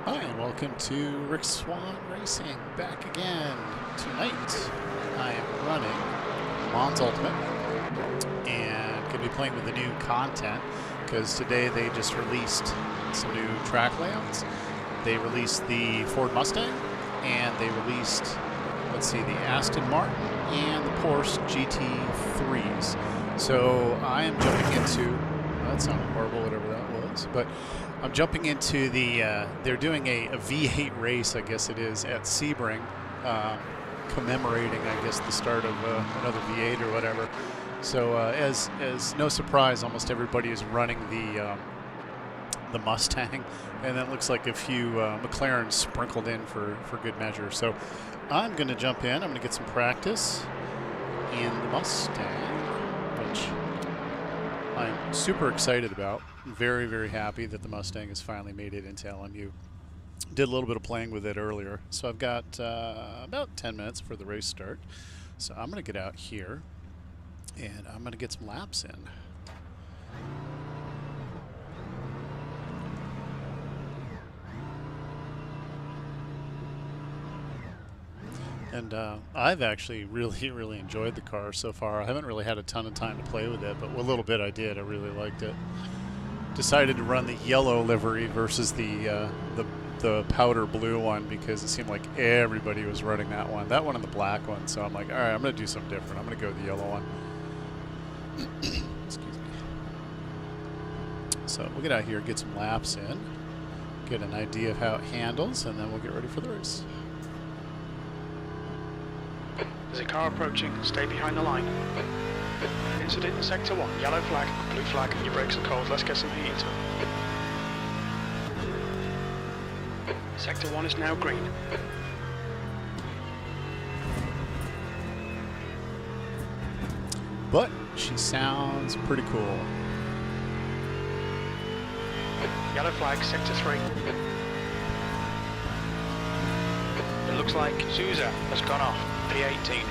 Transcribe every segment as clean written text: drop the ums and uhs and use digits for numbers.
Hi, and welcome to RickSwanRacing, back again. Tonight, I am running LeMans Ultimate, and going to be playing with the new content, because today they just released some new track layouts. They released the Ford Mustang, and they released, let's see, the Aston Martin and the Porsche GT3s. So I am jumping into, that sounded horrible, whatever that was, but I'm jumping into the, they're doing a V8 race, I guess it is, at Sebring, commemorating, I guess, the start of another V8 or whatever. So as no surprise, almost everybody is running the Mustang, and then it looks like a few McLarens sprinkled in for good measure. So I'm going to jump in. I'm going to get some practice in the Mustang, which I'm super excited about. Very, very happy that the Mustang has finally made it into LMU. Did a little bit of playing with it earlier. So I've got about 10 minutes for the race start. So I'm going to get out here and I'm going to get some laps in. And I've actually really enjoyed the car so far. I haven't really had a ton of time to play with it, but a little bit I did. I really liked it. Decided to run the yellow livery versus the powder blue one because it seemed like everybody was running that one. That one and the black one. So I'm like, all right, I'm going to do something different. I'm going to go with the yellow one. Excuse me. So we'll get out here, get some laps in, get an idea of how it handles, and then we'll get ready for the race. There's a car approaching, stay behind the line. Incident in sector 1, yellow flag, blue flag, your brakes are cold, let's get some heat into them. Sector 1 is now green. But she sounds pretty cool. Yellow flag, sector 3. It looks like Souza has gone off. P18.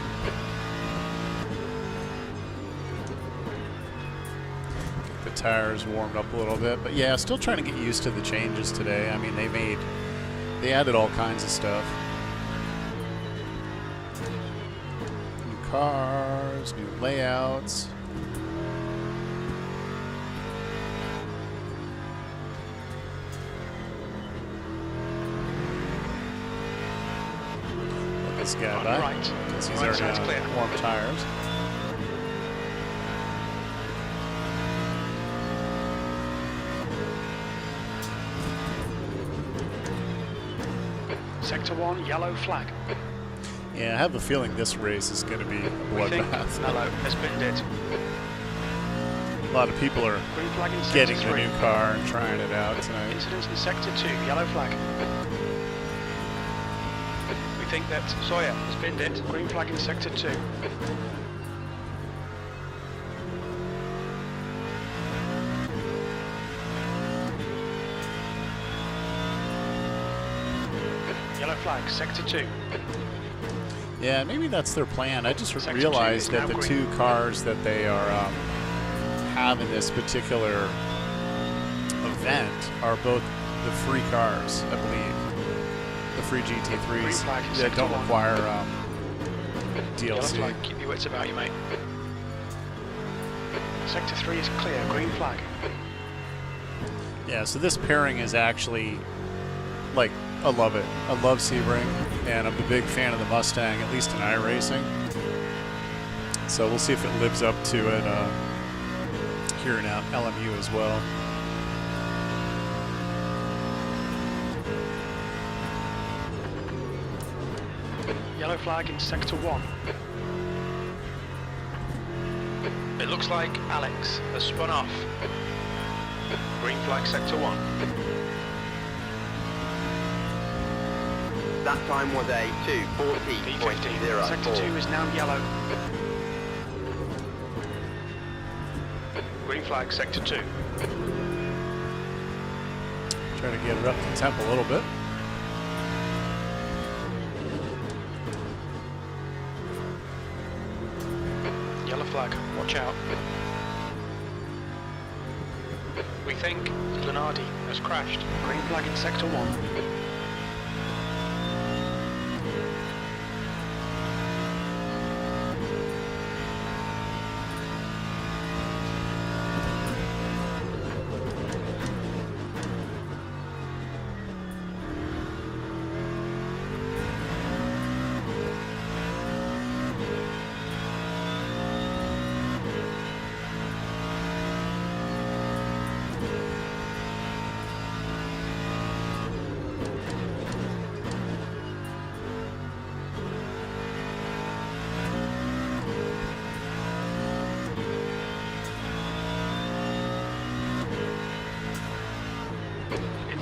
The tires warmed up a little bit, but yeah, still trying to get used to the changes today. I mean, they added all kinds of stuff. New cars, new layouts. This guy by, right. Because he's Right already clear. warm tires. Sector 1, yellow flag. Yeah, I have a feeling this race is going to be a We think bloodbath. Mello has been dead. A lot of people are Green flag in sector getting 3. the new car and trying it out tonight. Incident in sector 2, yellow flag. We think that Sawyer has been dead. Green flag in sector 2. Yellow flag, sector 2. Yeah, maybe that's their plan. I just Sector realized 2 is that the now two cars that they are have in this particular event are both the free cars, I believe. The free GT3s flag, that sector don't 1. require Yellow DLC. flag, keep your wits about you, mate. Sector 3 is clear, green flag. Yeah, so this pairing is actually, like, I love it. I love Sebring, and I'm a big fan of the Mustang, at least in iRacing. So we'll see if it lives up to it here in LMU as well. Yellow flag in sector 1. It looks like Alex has spun off. Green flag sector 1. That time was a 2:40.04. Sector 2 is now yellow. Green flag sector 2. Trying to get it up to temp a little bit. Yellow flag, watch out. We think Glenardi has crashed. Green flag in sector 1.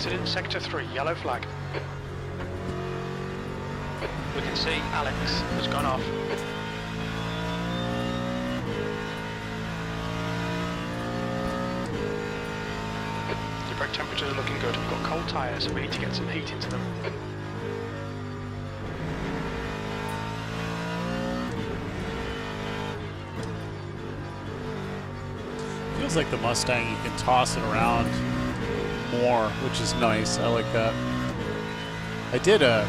Incident Sector 3, yellow flag. We can see Alex has gone off. Your brake temperatures are looking good. We've got cold tyres, so we need to get some heat into them. Feels like the Mustang, you can toss it around more, which is nice. I like that. I did a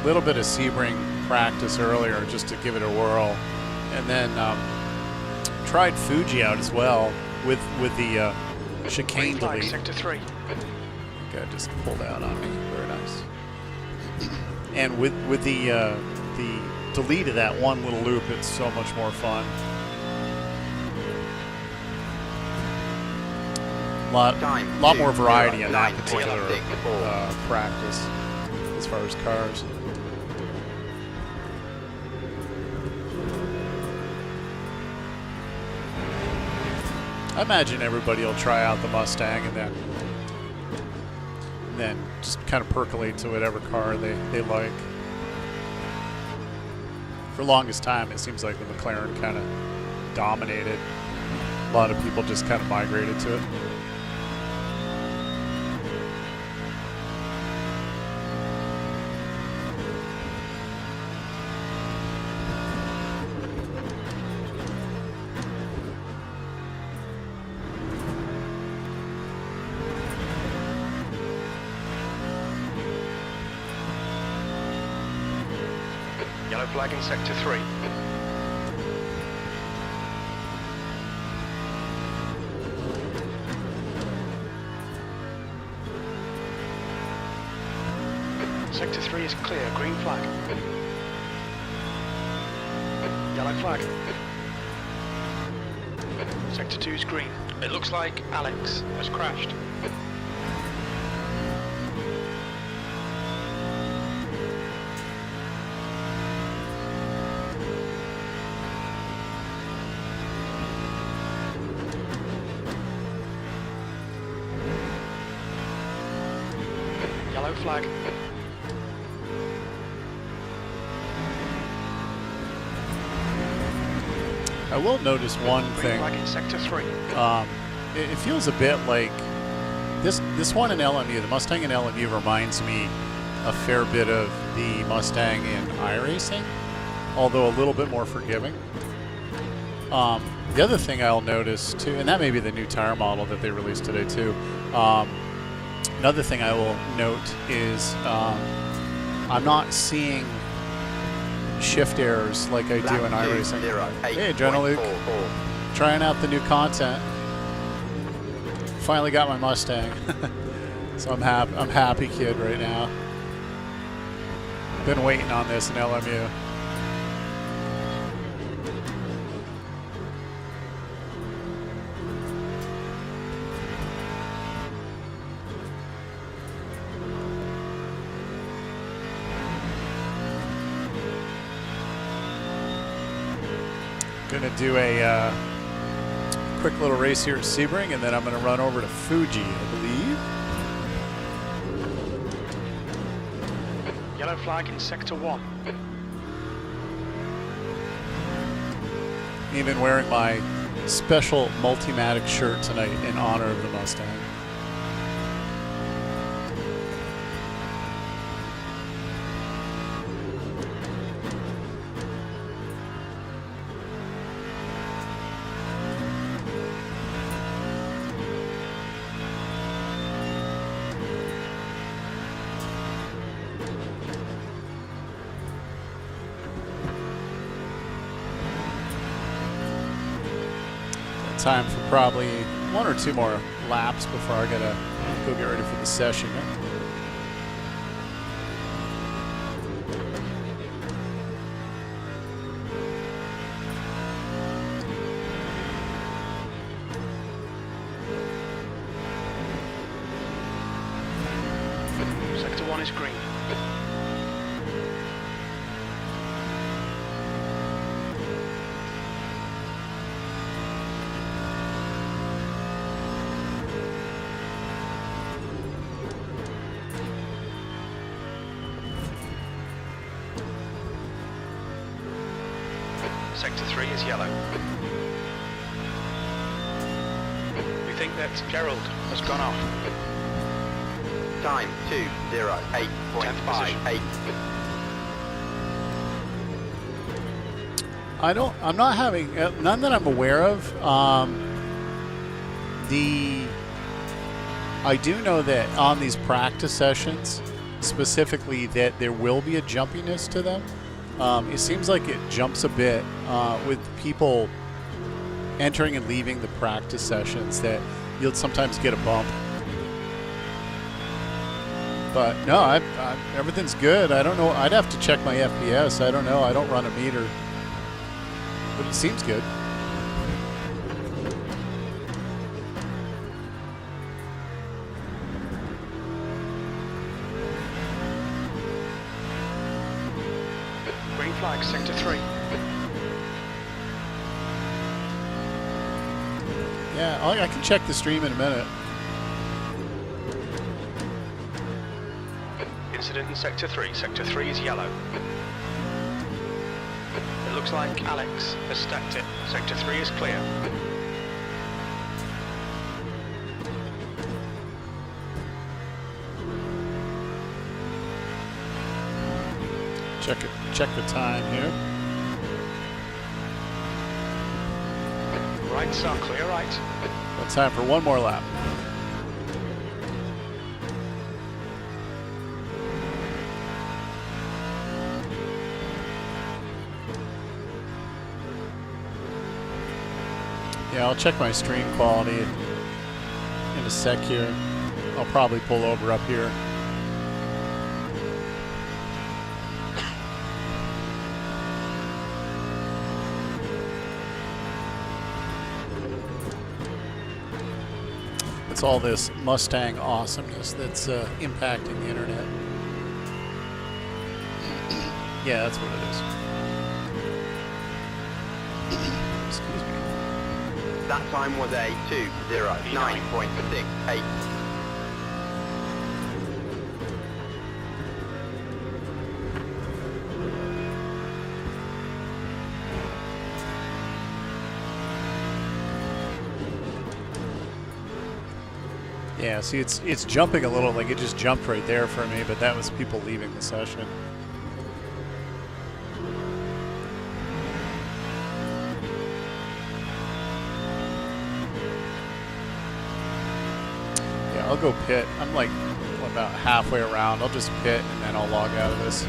little bit of Sebring practice earlier just to give it a whirl, and then tried Fuji out as well with the chicane delete. Sector 3. Guy just pulled out on me. Very nice. And with the delete of that one little loop, it's so much more fun. Lot more variety in that particular practice as far as cars. I imagine everybody will try out the Mustang and then just kind of percolate to whatever car they like. For the longest time, it seems like the McLaren kind of dominated. A lot of people just kind of migrated to it. Yellow flag in Sector 3. Sector 3 is clear, green flag. Yellow flag. Sector 2 is green. It looks like Alex has crashed. Yellow flag. I will notice one thing. Green flag in Sector 3. It feels a bit like this one in LMU, the Mustang in LMU reminds me a fair bit of the Mustang in iRacing, although a little bit more forgiving. The other thing I'll notice too, and that may be the new tire model that they released today too. Another thing I will note is I'm not seeing shift errors like I do in iRacing. Hey, General Luke, trying out the new content. Finally got my Mustang, so I'm happy kid right now. Been waiting on this in LMU. Gonna do a quick little race here at Sebring, and then I'm gonna run over to Fuji, I believe. Yellow flag in Sector 1. Even wearing my special Multimatic shirt tonight in honor of the Mustang. Time for probably 1 or 2 more laps before I gotta go get ready for the session. Sector 1 is green. Sector 3 is yellow. We think that Gerald has gone off. Time 2:08.58. I'm not having none that I'm aware of. I do know that on these practice sessions, specifically, that there will be a jumpiness to them. It seems like it jumps a bit with people entering and leaving the practice sessions, that you'll sometimes get a bump. But no, everything's good. I don't know. I'd have to check my FPS. I don't know. I don't run a meter. But it seems good. Green flag, Sector 3. Yeah, I can check the stream in a minute. Incident in Sector 3. Sector 3 is yellow. It looks like Alex has stacked it. Sector 3 is clear. Check the time here. Rights are clear, right. Got time for one more lap. Yeah, I'll check my stream quality in a sec here. I'll probably pull over up here. It's all this Mustang awesomeness that's impacting the internet. Yeah, that's what it is. Excuse me. That time was a 2:09.68. Yeah, see, it's jumping a little, like it just jumped right there for me, but that was people leaving the session. Yeah, I'll go pit. I'm like about halfway around. I'll just pit and then I'll log out of this.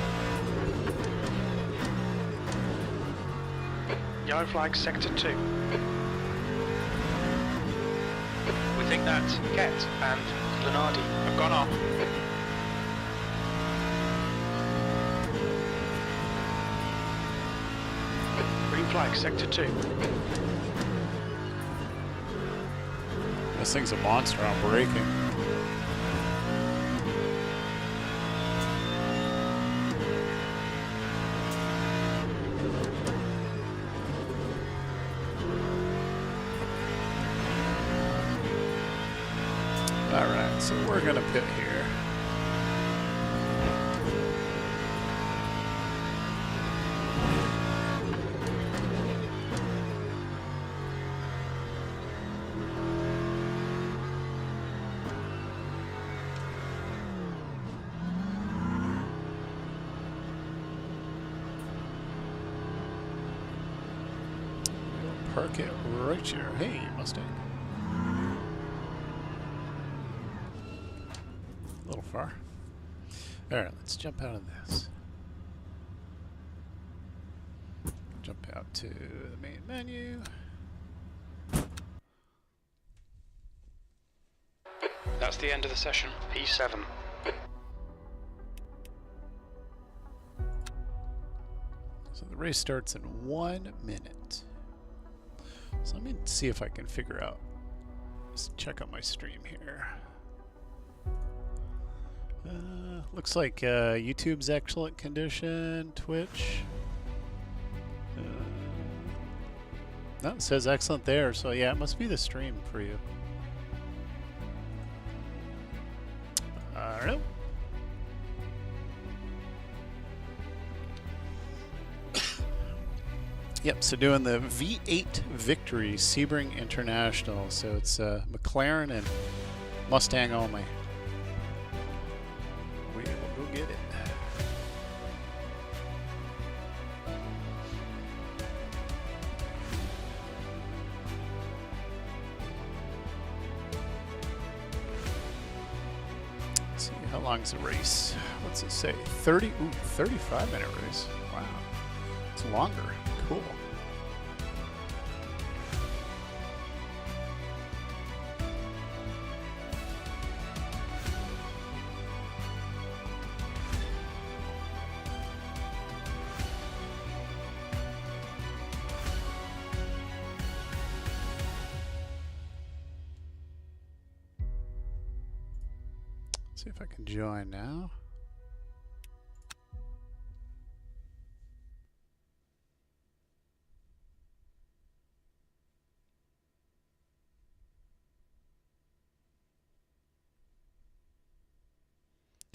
Yellow flag, Sector 2. We think that Ket and Lenardi have gone off. Green flag, Sector 2. This thing's a monster on braking. Alright, so we're gonna pit here. Park it right here. Hey, Mustang. A little far. Alright, let's jump out of this. Jump out to the main menu. That's the end of the session. P7. So the race starts in 1 minute. So let me see if I can figure out. Let's check out my stream here. Looks like YouTube's excellent condition. Twitch. No, it says excellent there. So yeah, it must be the stream for you. I don't know. Yep, so doing the V8 Victory Sebring International. So it's McLaren and Mustang only. We will go get it. Let's see, how long is the race? What's it say? 35-minute race. Wow, it's longer. Cool. See if I can join now.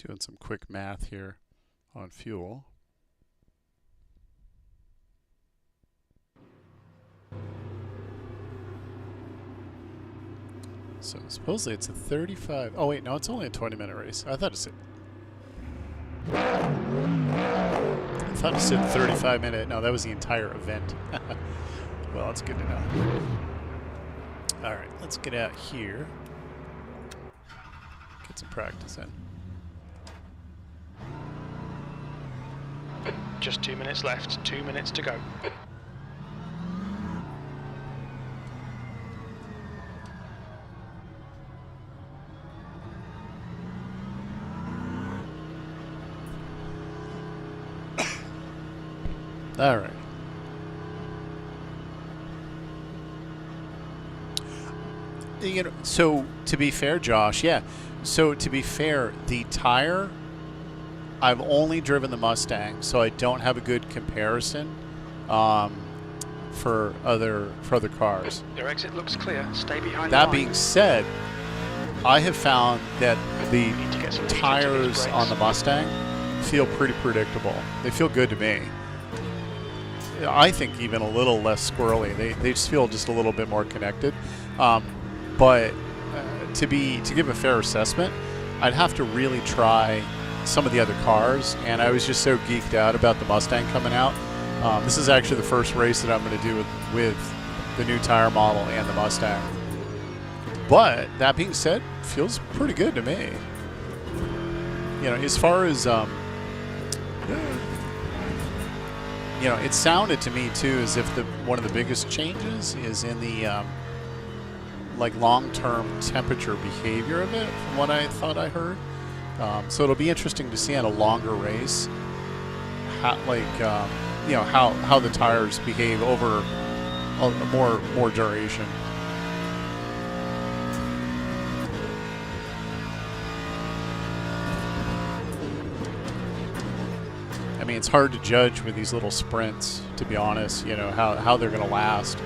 Doing some quick math here on fuel. So supposedly it's a 35. Oh wait, no, it's only a 20-minute race. I thought it said 35-minute. No, that was the entire event. Well, that's good to know. All right, let's get out here. Get some practice in. Just 2 minutes left, 2 minutes to go. All right. You know, so to be fair, Josh, yeah. So to be fair, the tire, I've only driven the Mustang, so I don't have a good comparison for other cars. Your exit looks clear. Stay behind the That line. being said, I have found that the Need to get some tires on the Mustang feel pretty predictable. They feel good to me. I think even a little less squirrely. They just feel just a little bit more connected. But to give a fair assessment, I'd have to really try some of the other cars, and I was just so geeked out about the Mustang coming out. This is actually the first race that I'm going to do with the new tire model and the Mustang. But that being said, feels pretty good to me. You know, as far as you know, it sounded to me too as if one of the biggest changes is in the like long-term temperature behavior of it, from what I thought I heard. So it'll be interesting to see on a longer race, how, you know, how the tires behave over a more duration. I mean, it's hard to judge with these little sprints, to be honest, you know, how they're going to last.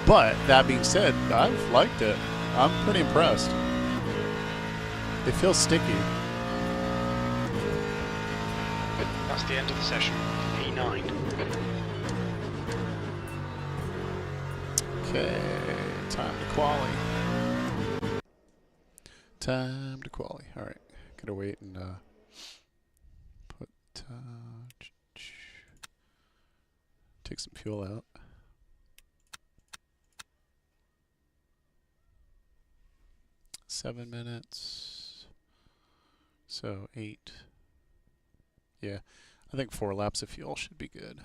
But that being said, I've liked it. I'm pretty impressed. They feel sticky. That's the end of the session. P9. Okay, time to quali. Time to quali. All right, gotta wait and put take some fuel out. Seven minutes. So 8. Yeah, I think 4 laps of fuel should be good.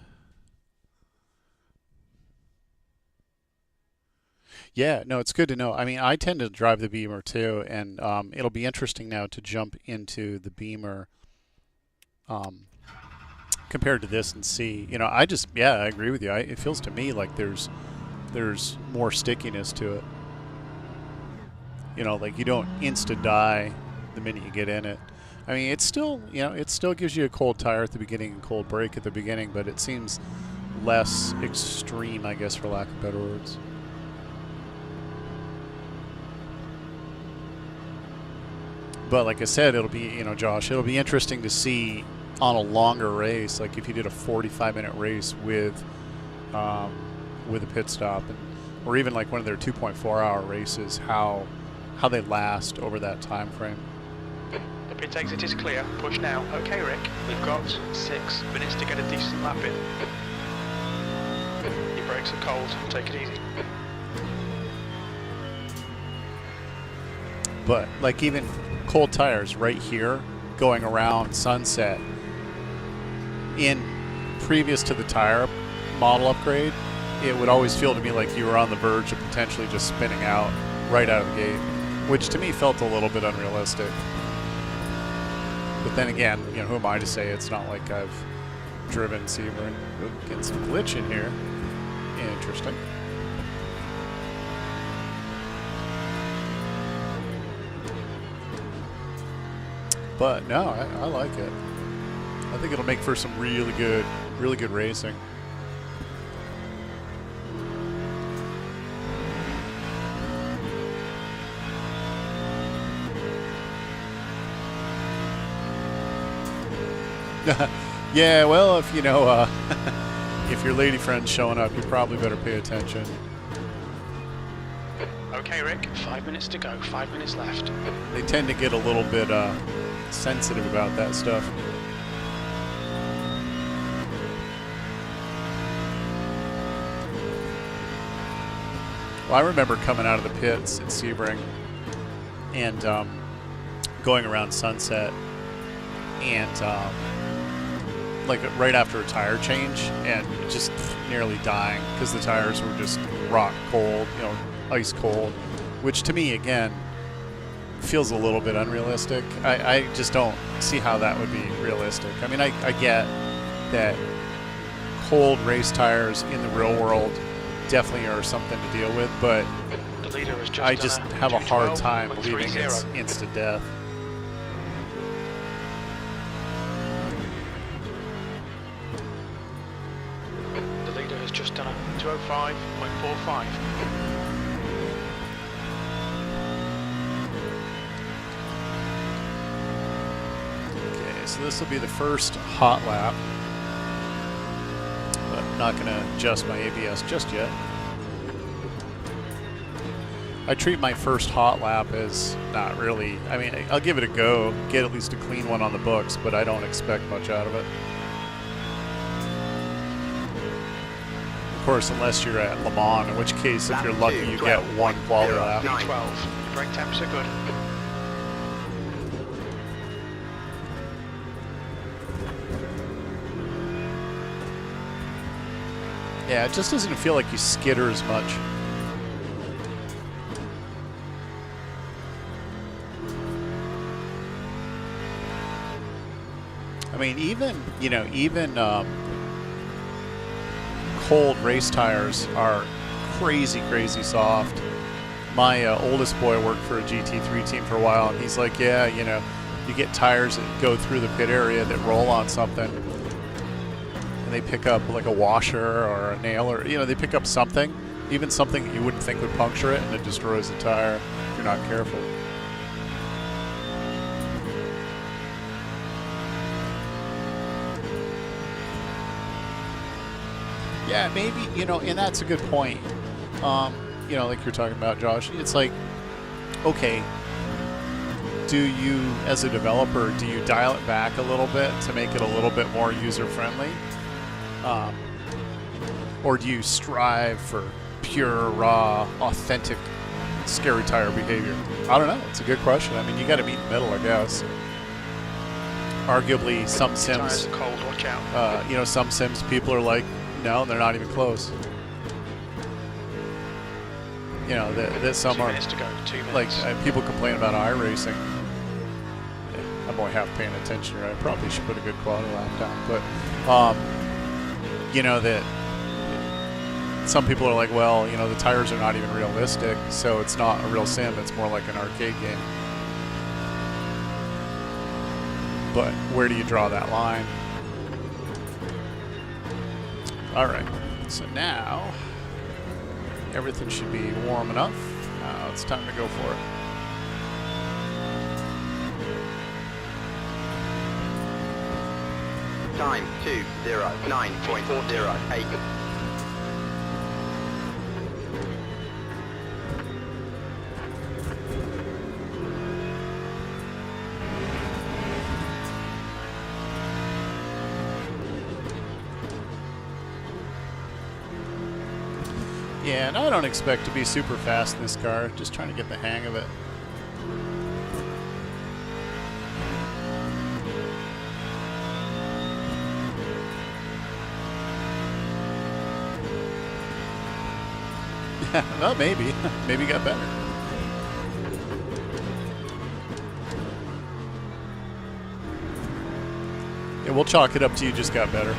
Yeah, no, it's good to know. I mean, I tend to drive the Beamer too, and it'll be interesting now to jump into the Beamer compared to this and see. You know, I agree with you. It feels to me like there's more stickiness to it. You know, like you don't insta-die the minute you get in it. I mean, it's still, you know, it still gives you a cold tire at the beginning and cold brake at the beginning, but it seems less extreme, I guess, for lack of better words. But like I said, it'll be, you know, Josh, it'll be interesting to see on a longer race, like if you did a 45-minute race with a pit stop, or even like one of their 2.4-hour races, how they last over that time frame. The pit exit is clear. Push now. Okay, Rick. We've got 6 minutes to get a decent lap in. Your brakes are cold. Take it easy. But like even cold tires right here, going around Sunset, in previous to the tire model upgrade, it would always feel to me like you were on the verge of potentially just spinning out right out of the gate, which to me felt a little bit unrealistic. But then again, you know, who am I to say? It's not like I've driven Sebring. Getting some glitch in here. Interesting. But no, I like it. I think it'll make for some really good racing. Yeah, well, if you know, if your lady friend's showing up, you probably better pay attention. Okay, Rick. 5 minutes to go. 5 minutes left. They tend to get a little bit sensitive about that stuff. Well, I remember coming out of the pits at Sebring and going around Sunset and like right after a tire change and just nearly dying because the tires were just rock cold, you know, ice cold, which to me, again, feels a little bit unrealistic. I just don't see how that would be realistic. I mean, I get that cold race tires in the real world definitely are something to deal with, but The leader has just I just have a hard time 2:12.30. believing it's instant death. The leader has just done a 2:05.45. Okay, so this will be the first hot lap. But I'm not going to adjust my ABS just yet. I treat my first hot lap as not really, I mean, I'll give it a go, get at least a clean one on the books, but I don't expect much out of it. Of course, unless you're at LeMans, in which case, if you're lucky, you get one quality lap. 12. Your brake temps are good. Yeah, it just doesn't feel like you skitter as much. I mean, even, you know, even cold race tires are crazy, crazy soft. My oldest boy worked for a GT3 team for a while, and he's like, yeah, you know, you get tires that go through the pit area that roll on something, and they pick up like a washer or a nail, or, you know, they pick up something, even something that you wouldn't think would puncture it, and it destroys the tire if you're not careful. Yeah, maybe, you know, and that's a good point. You know, like you're talking about, Josh, it's like, okay, do you, as a developer, do you dial it back a little bit to make it a little bit more user-friendly? Or do you strive for pure, raw, authentic, scary tire behavior? I don't know. It's a good question. I mean, you got to meet in the middle, I guess. Arguably, some sims, Tires are cold, watch out. you know, some sims people are like, no, they're not even close. You know, that some 2 are, minutes to go. 2 minutes. like, people complain about iRacing. I'm only half paying attention here. I probably should put a good quality lap down. But, you know, that some people are like, well, you know, the tires are not even realistic, so it's not a real sim. It's more like an arcade game. But where do you draw that line? All right, so now everything should be warm enough. Now it's time to go for it. Time 2:09.48. Yeah, and I don't expect to be super fast in this car. Just trying to get the hang of it. Yeah, well, maybe. Maybe got better. Yeah, we'll chalk it up to you just got better.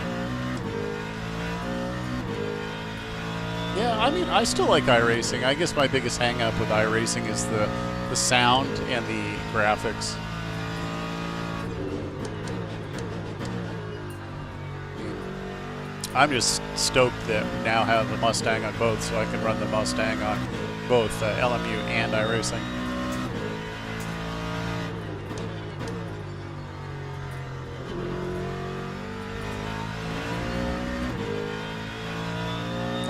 Yeah, I mean, I still like iRacing. I guess my biggest hang-up with iRacing is the sound and the graphics. I'm just stoked that we now have the Mustang on both, so I can run the Mustang on both LMU and iRacing.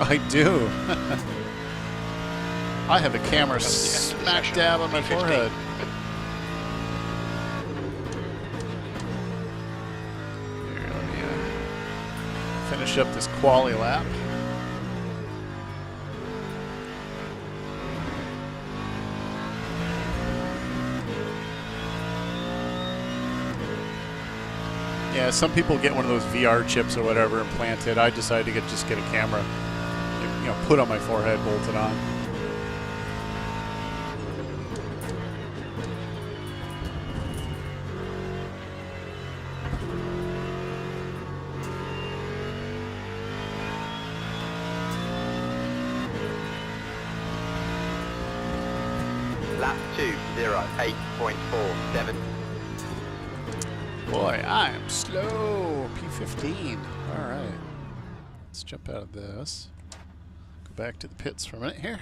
I do. I have a camera smack dab on my forehead. Here, let me finish up this quali lap. Yeah, some people get one of those VR chips or whatever implanted. I decided to just get a camera. You know, put on my forehead, bolt it on. Lap 2:08.47. Boy, I am slow. P15. All right. Let's jump out of this. Go back to the pits for a minute here.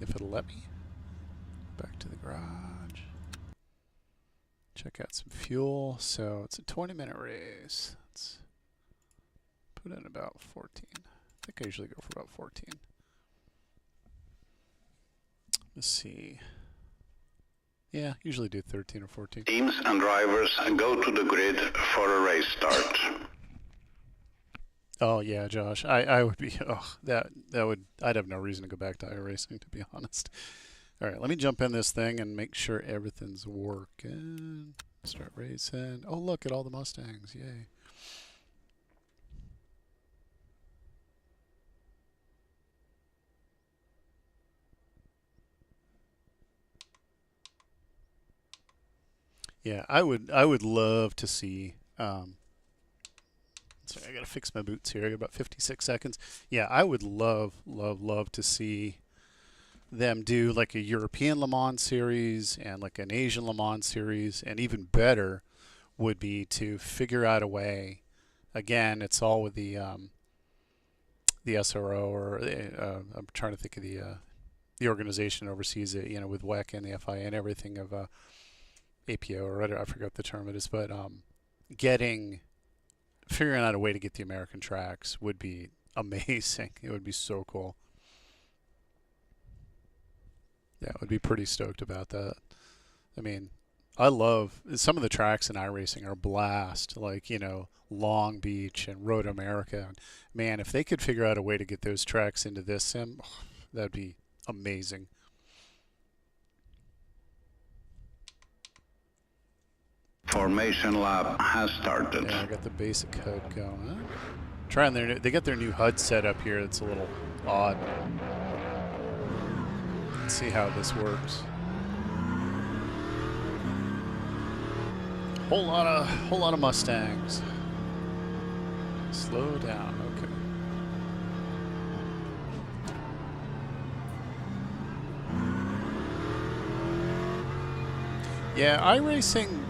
If it'll let me. Back to the garage. Check out some fuel. So it's a 20-minute race. Let's put in about 14. I think I usually go for about 14. Let's see. Yeah, usually do 13 or 14. Teams and drivers go to the grid for a race start. Oh yeah, Josh. I would be that would I'd have no reason to go back to iRacing, to be honest. All right, let me jump in this thing and make sure everything's working. Start racing. Oh, look at all the Mustangs. Yay. Yeah, I would love to see. Sorry, I gotta fix my boots here. I got about 56 seconds. Yeah, I would love to see them do like a European Le Mans series and like an Asian Le Mans series, and even better would be to figure out a way. Again, it's all with the SRO, or I'm trying to think of the organization that oversees it. You know, with WEC and the FIA and everything of APO or whatever, I forgot the term it is, but figuring out a way to get the American tracks would be amazing. It would be so cool. Yeah, I would be pretty stoked about that. I mean, I love some of the tracks in iRacing are a blast, like, you know, Long Beach and Road America. And man, if they could figure out a way to get those tracks into this sim, that'd be amazing. Formation lap has started. Yeah, I got the basic HUD going. Trying they got their new HUD set up here. It's a little odd. Let's see how this works. Whole lot of Mustangs. Slow down. Okay. Yeah, iRacing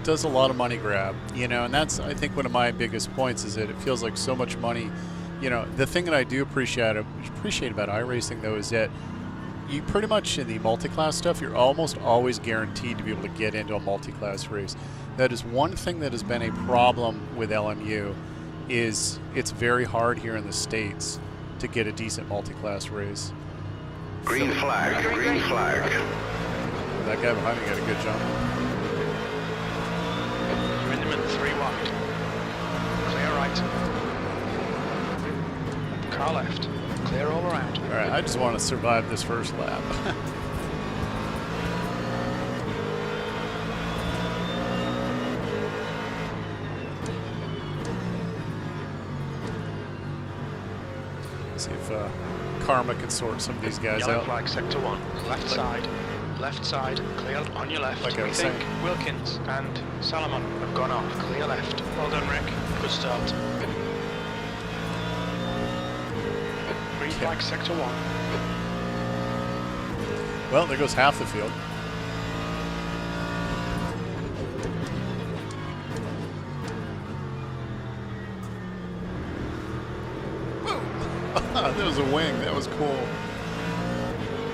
does a lot of money grab, you know, and that's, I think, one of my biggest points is that it feels like so much money. You know, the thing that I do appreciate about iRacing, though, is that you pretty much, in the multi-class stuff, you're almost always guaranteed to be able to get into a multi-class race. That is one thing that has been a problem with LMU, is it's very hard here in the States to get a decent multi-class race. Green flag, green flag. That guy behind me got a good jump. You're in the middle, 3 wide. Clear right. Car left. Clear all around. All right, I just want to survive this first lap. See if Karma can sort some of these guys Yellow out. flag, sector 1. Left side, clear on your left. Like I We was think saying. Wilkins and Salomon have gone off. Clear left. Well done, Rick. Good start. Green flag, sector 1. Well, there goes half the field. Whoa! There was a wing. That was cool.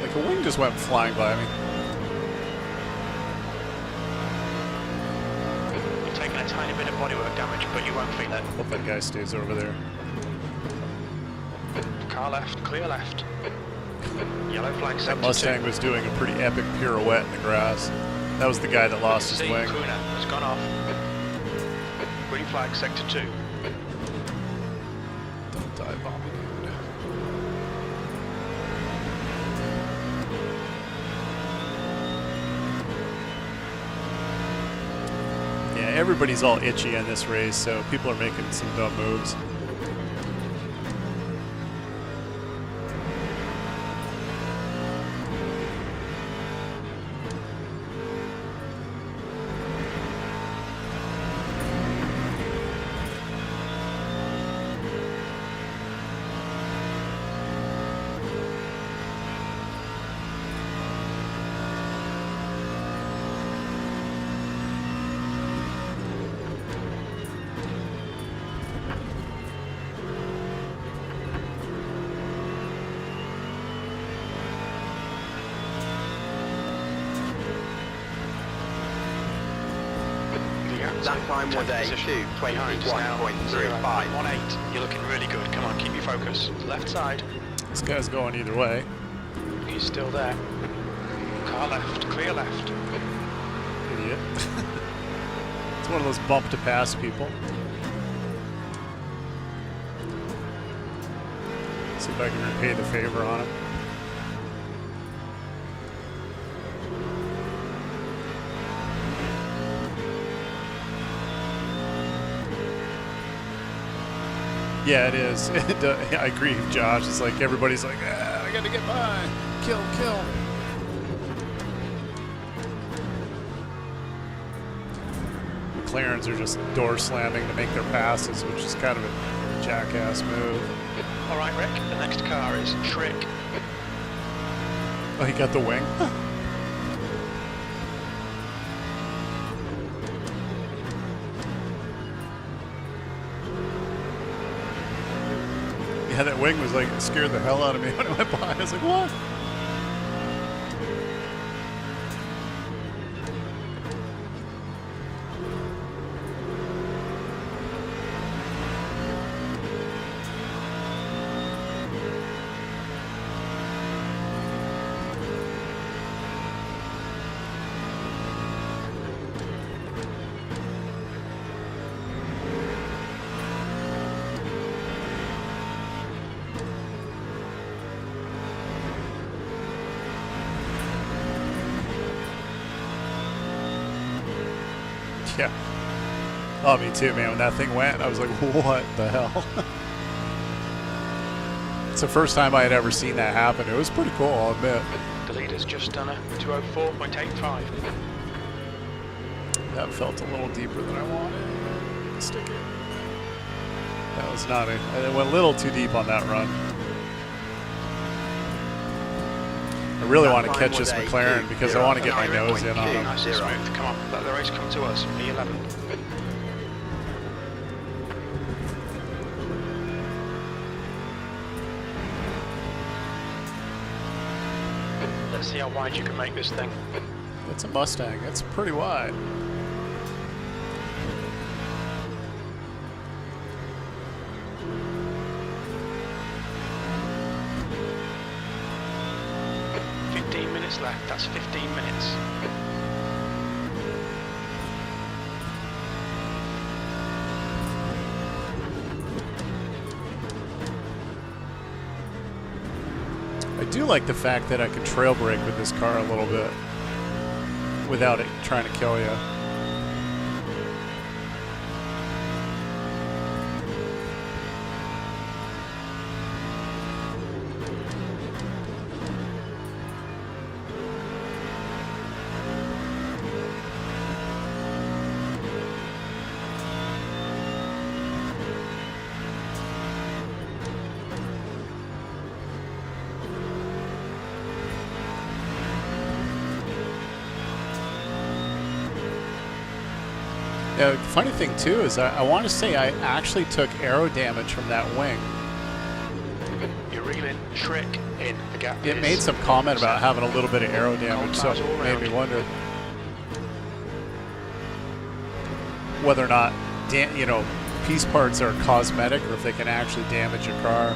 Like a wing just went flying by me. You've taken a tiny bit of bodywork damage, but you won't feel it. Hope that guy stays over there. Car left, clear left. Yellow flag, That sector 2. Mustang was doing a pretty epic pirouette in the grass. That was the guy that lost his See, wing. Kuna has gone off. Green flag, sector 2. Don't die, Bobby, dude. Yeah, everybody's all itchy in this race, so people are making some dumb moves. That time was a 2:21.35. 1-8. You're looking really good. Come on, keep your focus. Left side. This guy's going either way. He's still there. Car left, clear left. Idiot. It's one of those bump to pass people. See if I can repay the favor on him. Yeah, it is. I agree with Josh. It's like everybody's like, I gotta get by. Kill, kill. McLarens are just door slamming to make their passes, which is kind of a jackass move. All right, Rick. The next car is Trick. Oh, he got the wing. Yeah, that wing was like, it scared the hell out of me when it went by. I was like, what? Yeah. Oh, me too, man. When that thing went, I was like, what the hell? It's the first time I had ever seen that happen. It was pretty cool, I'll admit. The leader's just done a 2:04.85. That felt a little deeper than I wanted. Stick it. That was not it. It went a little too deep on that run. I really want to catch this McLaren because I want to get my nose in on him. Nice and smooth. Come on, let the race come to us. P11. Let's see how wide you can make this thing. It's a Mustang. It's pretty wide. Left, that's 15 minutes. I do like the fact that I can trail brake with this car a little bit without it trying to kill you. Yeah, the funny thing too is I want to say I actually took aero damage from that wing. You're reeling trick in the gap. It made some comment about having a little bit of aero damage, so it made me wonder whether or not, you know, piece parts are cosmetic or if they can actually damage a car.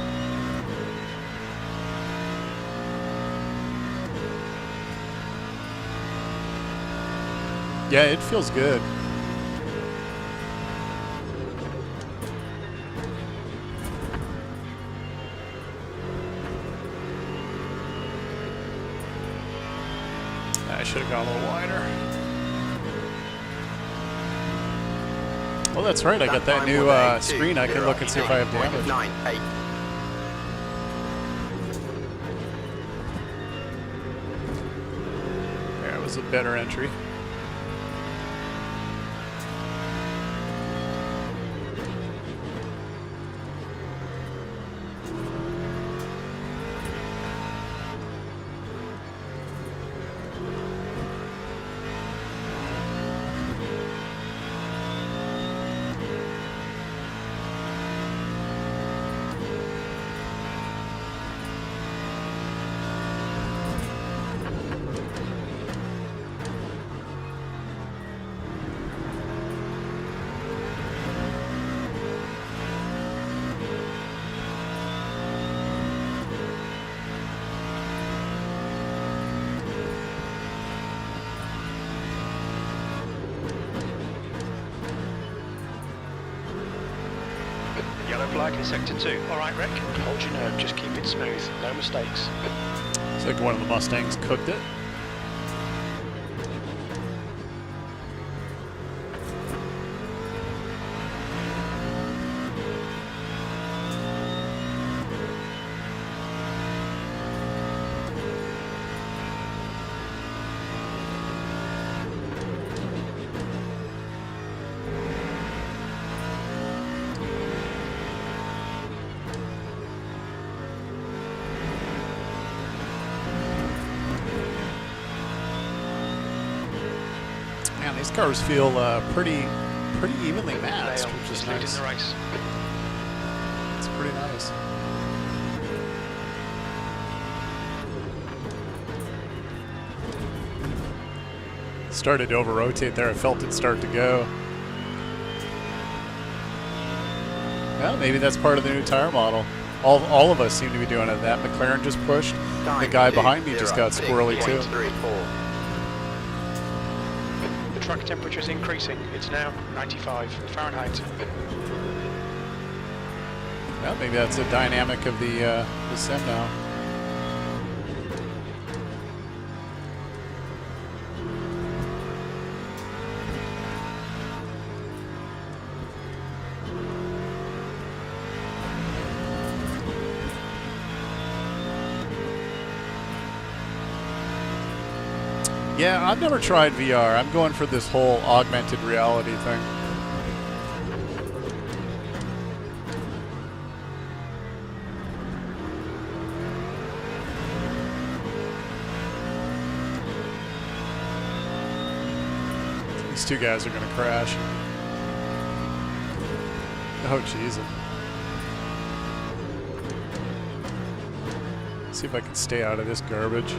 Yeah, it feels good. I should have gone a little wider. Oh, that's right. I got that new screen. I can look and see if I have damage. 9.8. There was a better entry. Yellow flag in sector 2. Alright, Rick. Hold your nerve, just keep it smooth. No mistakes. It's like one of the Mustangs cooked it. Man, these cars feel pretty evenly matched, which is nice. The race. It's pretty nice. Started to over-rotate there. I felt it start to go. Well, maybe that's part of the new tire model. All of us seem to be doing it. That McLaren just pushed. The guy behind me just got squirrely too. The track temperature is increasing. It's now 95 Fahrenheit. Well, maybe that's a dynamic of the sim now. Yeah, I've never tried VR. I'm going for this whole augmented reality thing. These two guys are going to crash. Oh, jeez. See if I can stay out of this garbage.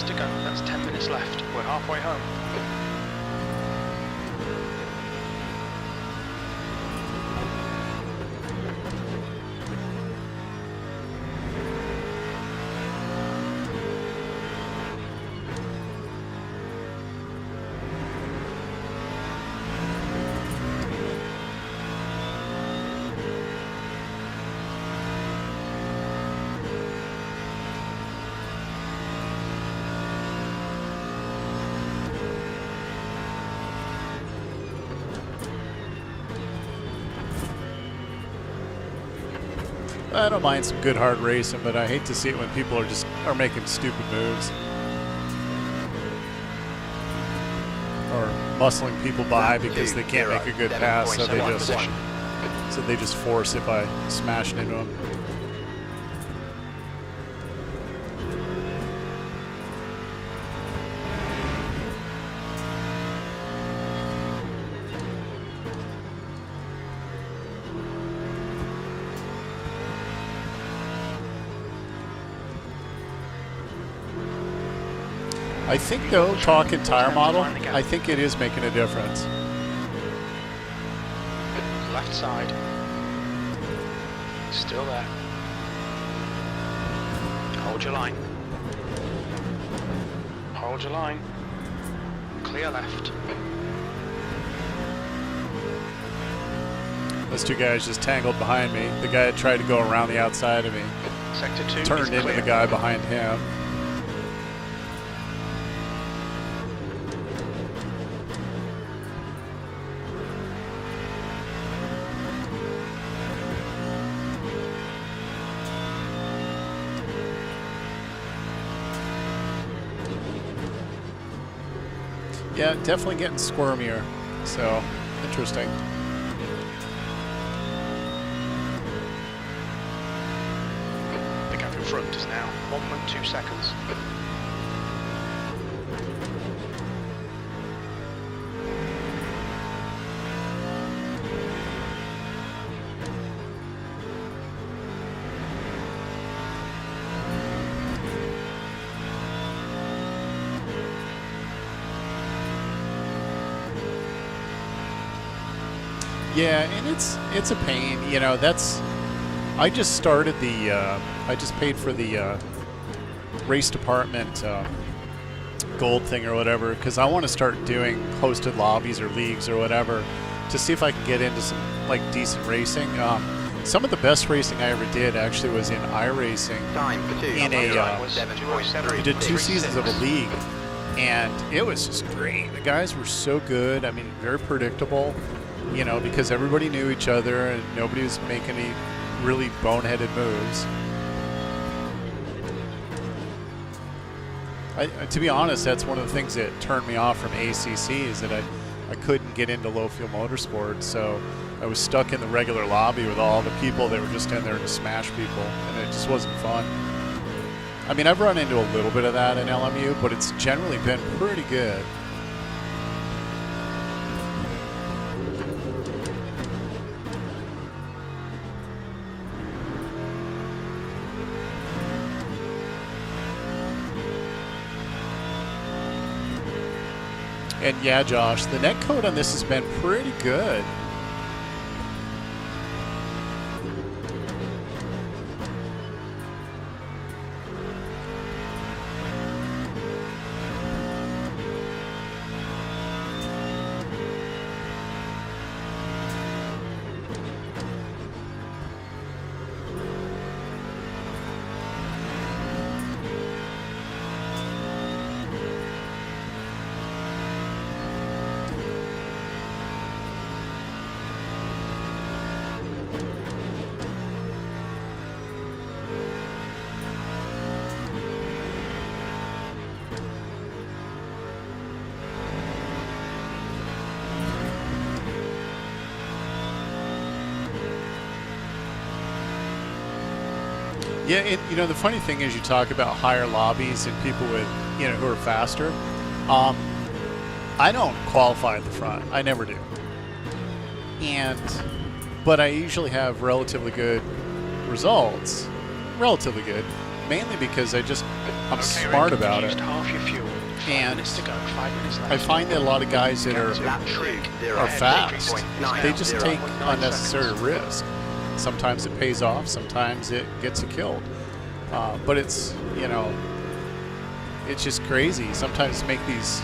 minutes to go. That's 10 minutes left. We're halfway home. I don't mind some good hard racing, but I hate to see it when people are making stupid moves or muscling people by because they can't make a good pass, so they just force it by smashing into them. I think though, talking tire model, I think it is making a difference. Left side. Still there. Hold your line. Hold your line. Clear left. Those two guys just tangled behind me. The guy that tried to go around the outside of me Sector 2 turned into the guy behind him. Yeah, definitely getting squirmier, so interesting. The gap in front is now 1.2 seconds. Yeah, and it's a pain, you know. I just started the I just paid for the race department gold thing or whatever because I want to start doing hosted lobbies or leagues or whatever to see if I can get into some like decent racing. Some of the best racing I ever did actually was in iRacing. Time for 2. In we did 2 seasons of a league, and it was just great. The guys were so good. I mean, very predictable. You know, because everybody knew each other and nobody was making any really boneheaded moves. To be honest, that's one of the things that turned me off from ACC is that I couldn't get into low fuel motorsport, so I was stuck in the regular lobby with all the people that were just in there to smash people, and it just wasn't fun. I mean, I've run into a little bit of that in LMU, but it's generally been pretty good. And yeah, Josh, the net code on this has been pretty good. Yeah, you know, the funny thing is you talk about higher lobbies and people with, you know, who are faster. I don't qualify at the front. I never do. But I usually have relatively good results. Relatively good. mainly because I'm Okay, smart Rick, about you've it. used half your fuel. 5 And minutes to go. 5 minutes left. I find that a lot of guys that are fast, they just take unnecessary risk. Sometimes it pays off, sometimes it gets you killed. But it's, you know, it's just crazy. Sometimes make these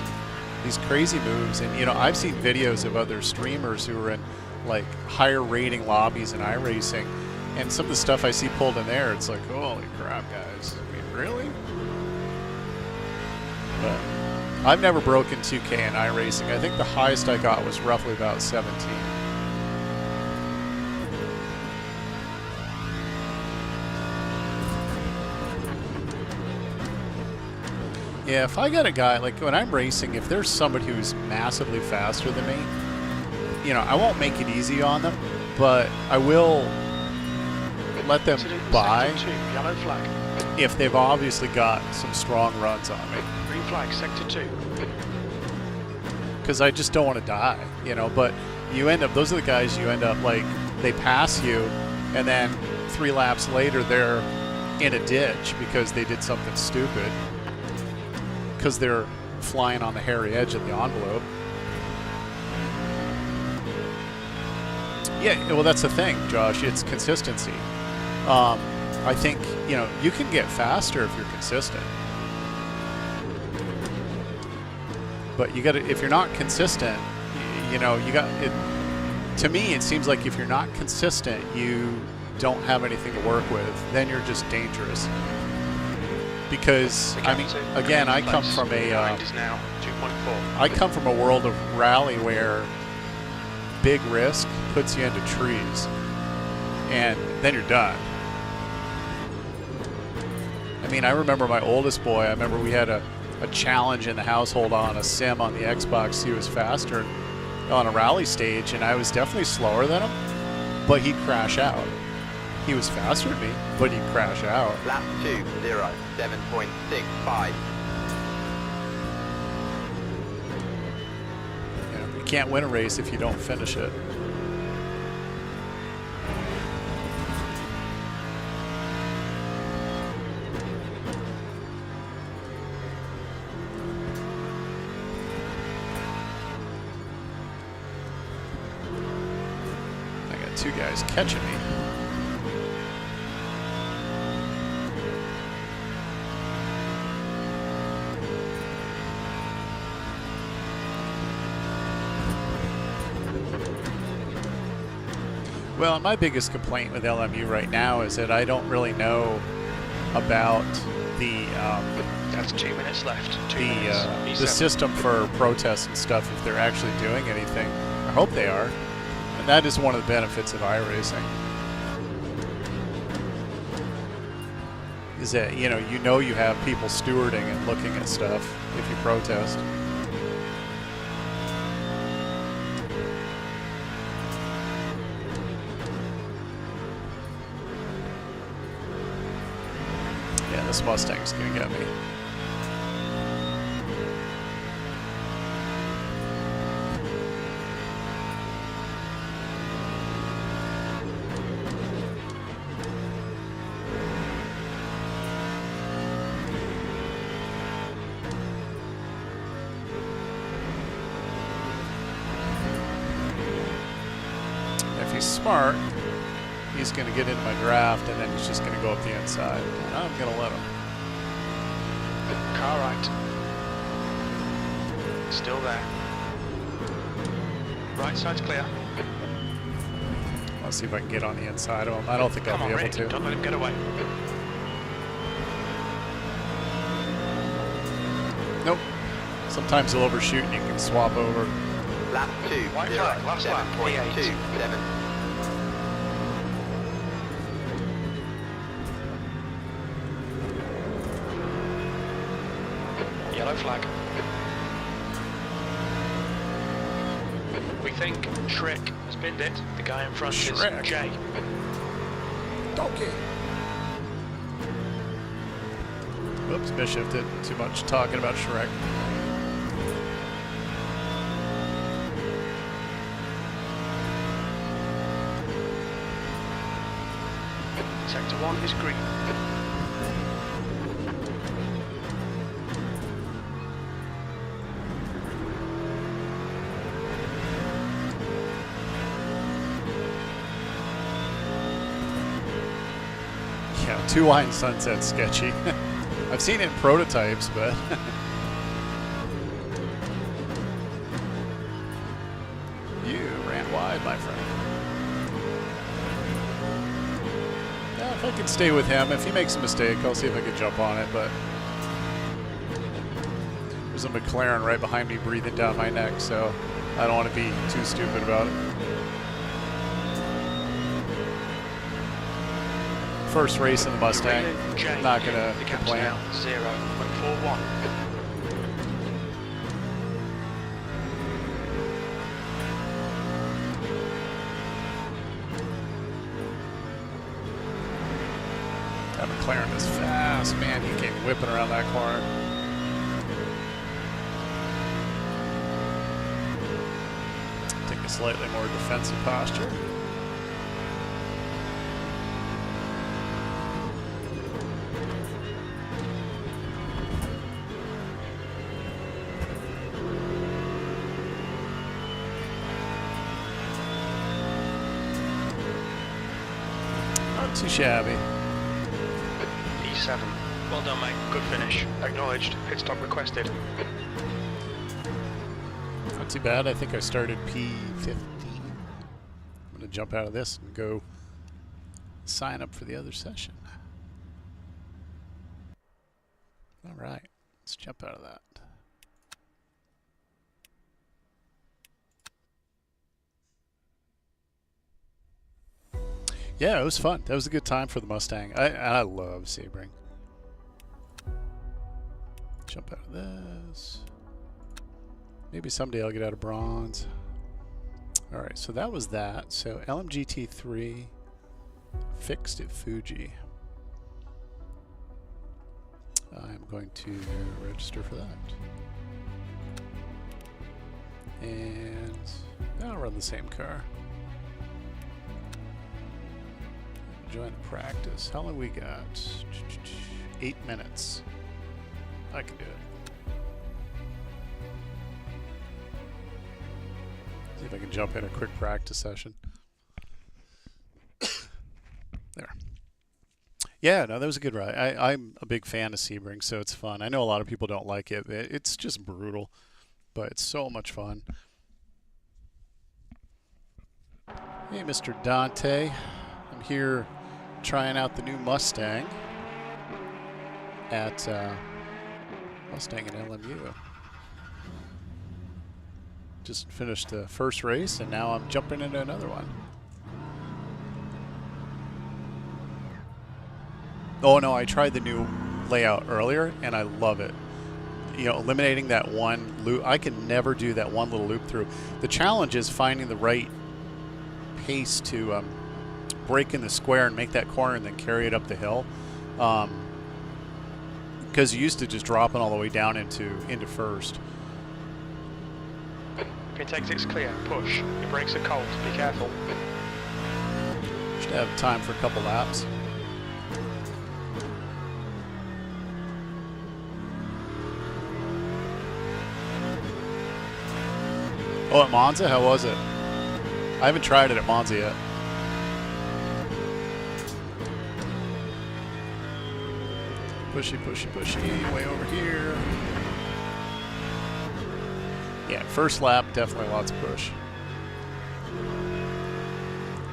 crazy moves, and you know, I've seen videos of other streamers who are in like higher rating lobbies in iRacing, and some of the stuff I see pulled in there, it's like, holy crap, guys. I mean, really? But I've never broken 2K in iRacing. I think the highest I got was roughly about 17. Yeah, if I got a guy, like when I'm racing, if there's somebody who's massively faster than me, you know, I won't make it easy on them, but I will let them by Yellow flag. if they've obviously got some strong runs on me. Green flag, sector 2. Because I just don't want to die, you know, but you end up, those are the guys you end up like, they pass you, and then 3 laps later they're in a ditch because they did something stupid. Because they're flying on the hairy edge of the envelope. Yeah, well, that's the thing, Josh. It's consistency. I think, you know, you can get faster if you're consistent. But you got to, if you're not consistent, you know, you got it. To me, it seems like if you're not consistent, you don't have anything to work with. Then you're just dangerous. Because I mean, again, I come from a I come from a world of rally where big risk puts you into trees, and then you're done. I mean, I remember my oldest boy. I remember we had a challenge in the household on a sim on the Xbox. He was faster on a rally stage, and I was definitely slower than him, but he'd crash out. He was faster than me, but he'd crash out. Lap 2, 0, 7.65. You know, you can't win a race if you don't finish it. I got 2 guys catching me. Well, my biggest complaint with LMU right now is that I don't really know about the That's 2 minutes left. 2 minutes. the system for protests and stuff, if they're actually doing anything. I hope they are. And that is one of the benefits of iRacing. Is that, you know you have people stewarding and looking at stuff if you protest. Yeah, this Mustang's gonna get me. If he's smart, he's going to get into my draft, and then he's just going to go up the inside. And I'm going to let him. Car right. Still there. Right side's clear. I'll see if I can get on the inside of him. I don't think I'll be able to. Don't let him get away. Nope. Sometimes he'll overshoot and you can swap over. Lap 2, 0, White flag, last lap, 7.27. Yellow flag. We think Shrek has binned it. The guy in front Shrek. is Jay. Donkey. Oops, misshifted. Too much talking about Shrek. Sector 1 is green. Two-line sunset's sketchy. I've seen it in prototypes, but you ran wide, my friend. Yeah, if I could stay with him, if he makes a mistake, I'll see if I can jump on it, but there's a McLaren right behind me breathing down my neck, so I don't want to be too stupid about it. First race in the Mustang, not going to complain. 0.41. That McLaren is fast, man. He came whipping around that corner. Take a slightly more defensive posture. Not too shabby. P7. Well done, mate. Good finish. Acknowledged. Pit stop requested. Not too bad. I think I started P15. I'm going to jump out of this and go sign up for the other session. All right. Let's jump out of that. Yeah, it was fun. That was a good time for the Mustang. I love Sebring. Jump out of this. Maybe someday I'll get out of bronze. All right, so that was that. So LMGT3 fixed at Fuji. I'm going to register for that. And I'll run the same car. Join the practice. How long we got? 8 minutes. I can do it. See if I can jump in a quick practice session. There. Yeah, no, that was a good ride. I'm a big fan of Sebring, so it's fun. I know a lot of people don't like it. It's just brutal, but it's so much fun. Hey, Mr. Dante. I'm here trying out the new Mustang at Mustang and LMU. Just finished the first race and now I'm jumping into another one. Oh no, I tried the new layout earlier and I love it. You know, eliminating that one loop. I can never do that one little loop through. The challenge is finding the right pace to break in the square and make that corner and then carry it up the hill, because you used to just dropping all the way down into first. Pit exit's clear. Push. Your brakes are cold. Be careful. Should have time for a couple laps. Oh, at Monza, how was it? I haven't tried it at Monza yet. Pushy, pushy, pushy, way over here. Yeah, first lap, definitely lots of push.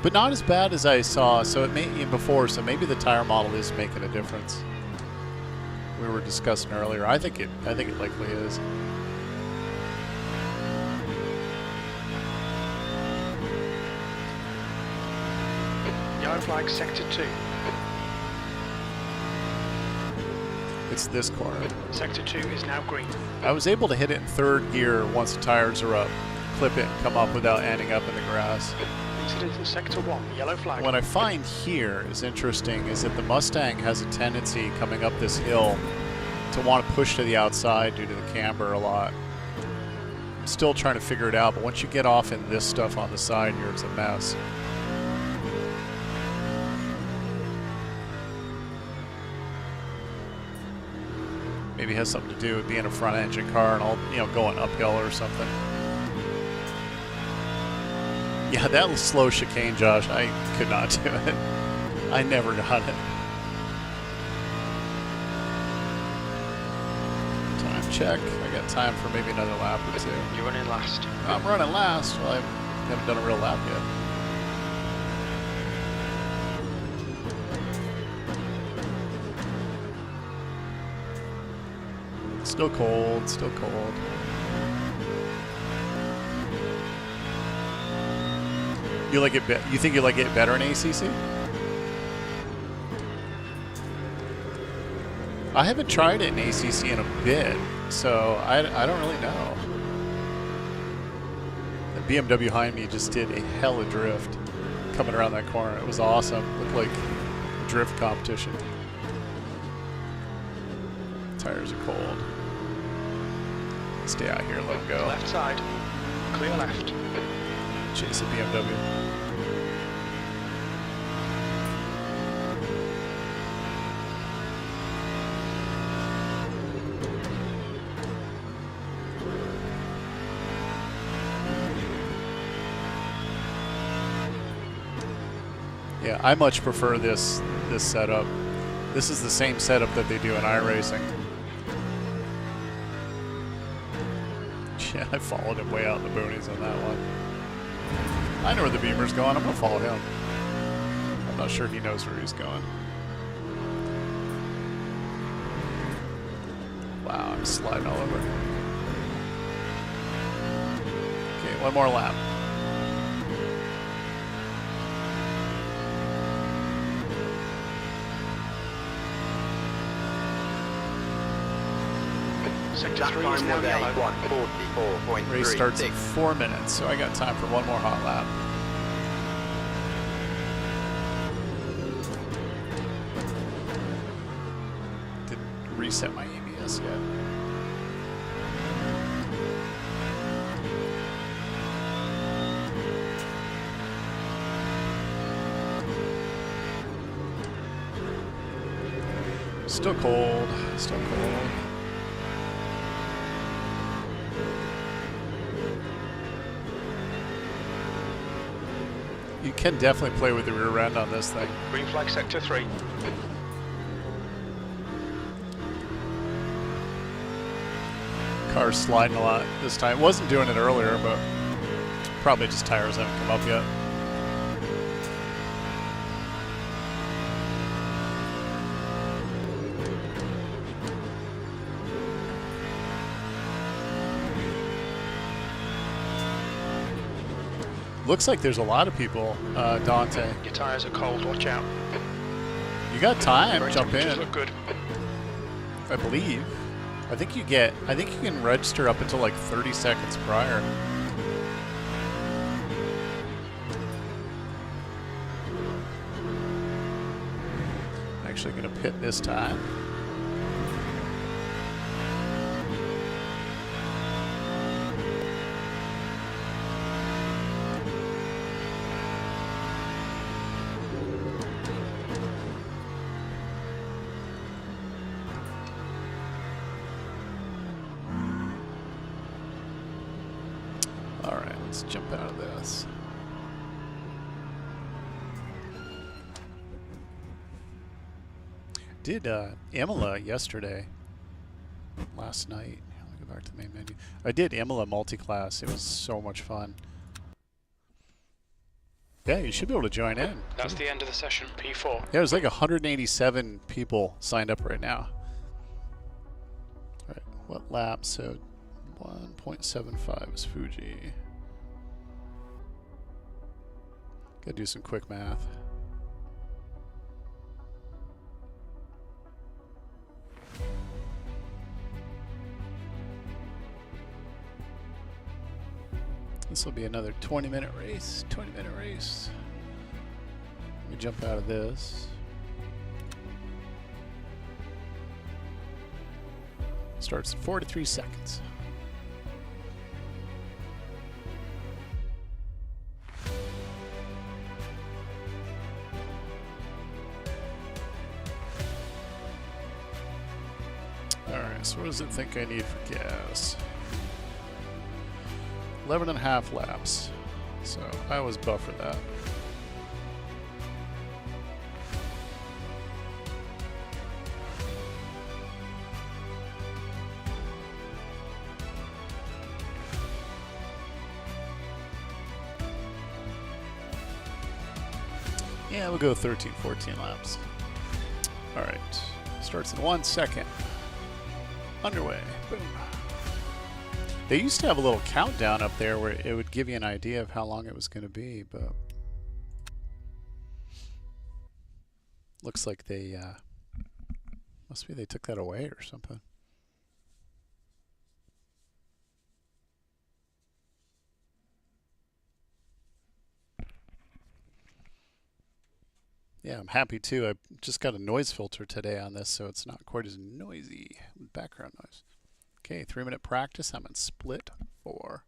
But not as bad as I saw, so it may before, so maybe the tire model is making a difference. We were discussing earlier. I think it likely is. Yellow flag, sector 2. It's this corner. Sector 2 is now green. I was able to hit it in third gear once the tires are up, clip it and come up without ending up in the grass. Incident in sector 1, yellow flag. What I find here is interesting is that the Mustang has a tendency coming up this hill to want to push to the outside due to the camber a lot. I'm still trying to figure it out, but once you get off in this stuff on the side here, it's a mess. Maybe it has something to do with being a front engine car and all, you know, going uphill or something. Yeah, that was slow chicane, Josh. I could not do it. I never got it. check. I got time for maybe another lap or two. You're running last. I'm running last. Well, I haven't done a real lap yet. Still cold, still cold. You like it? You think you like it better in ACC? I haven't tried it in ACC in a bit, so I don't really know. The BMW behind me just did a hell of drift coming around that corner. It was awesome. Looked like a drift competition. Tires are cold. Stay out here, let them go. Left side. Clear left. Chase the BMW. Yeah, I much prefer this setup. This is the same setup that they do in iRacing. Yeah, I followed him way out in the boonies on that one. I know where the Beamer's going. I'm going to follow him. I'm not sure he knows where he's going. Wow, I'm sliding all over. Okay, one more lap. That time was a 1:44.36. Race starts in 4 minutes, so I got time for one more hot lap. Didn't reset my ABS yet. Still cold, still cold. You can definitely play with the rear end on this thing. Green flag sector 3. Car's sliding a lot this time. Wasn't doing it earlier, but probably just tires haven't come up yet. Looks like there's a lot of people, Dante. Your tyres are cold, watch out. You got time, Brake jump temperatures in. look good. I believe. I think you can register up until like 30 seconds prior. I'm actually gonna pit this time. Let's jump out of this. Did IMSA yesterday, last night. Let me go back to the main menu. I did IMSA multi-class. It was so much fun. Yeah, you should be able to join in. That's the end of the session, P4. Yeah, there's like 187 people signed up right now. All right, what lap? So 1.75 is Fuji. Gotta do some quick math. This will be another 20-minute race. 20-minute race. Let me jump out of this. Starts in 43 seconds. Alright, so what does it think I need for gas? 11.5 laps. So I always buffer that. Yeah, we'll go 13, 14 laps. All right, starts in 1 second. Underway. Boom. They used to have a little countdown up there where it would give you an idea of how long it was going to be, but looks like they must be they took that away or something. Yeah, I'm happy too. I just got a noise filter today on this, so it's not quite as noisy with background noise. Okay, 3-minute practice. I'm in split 4.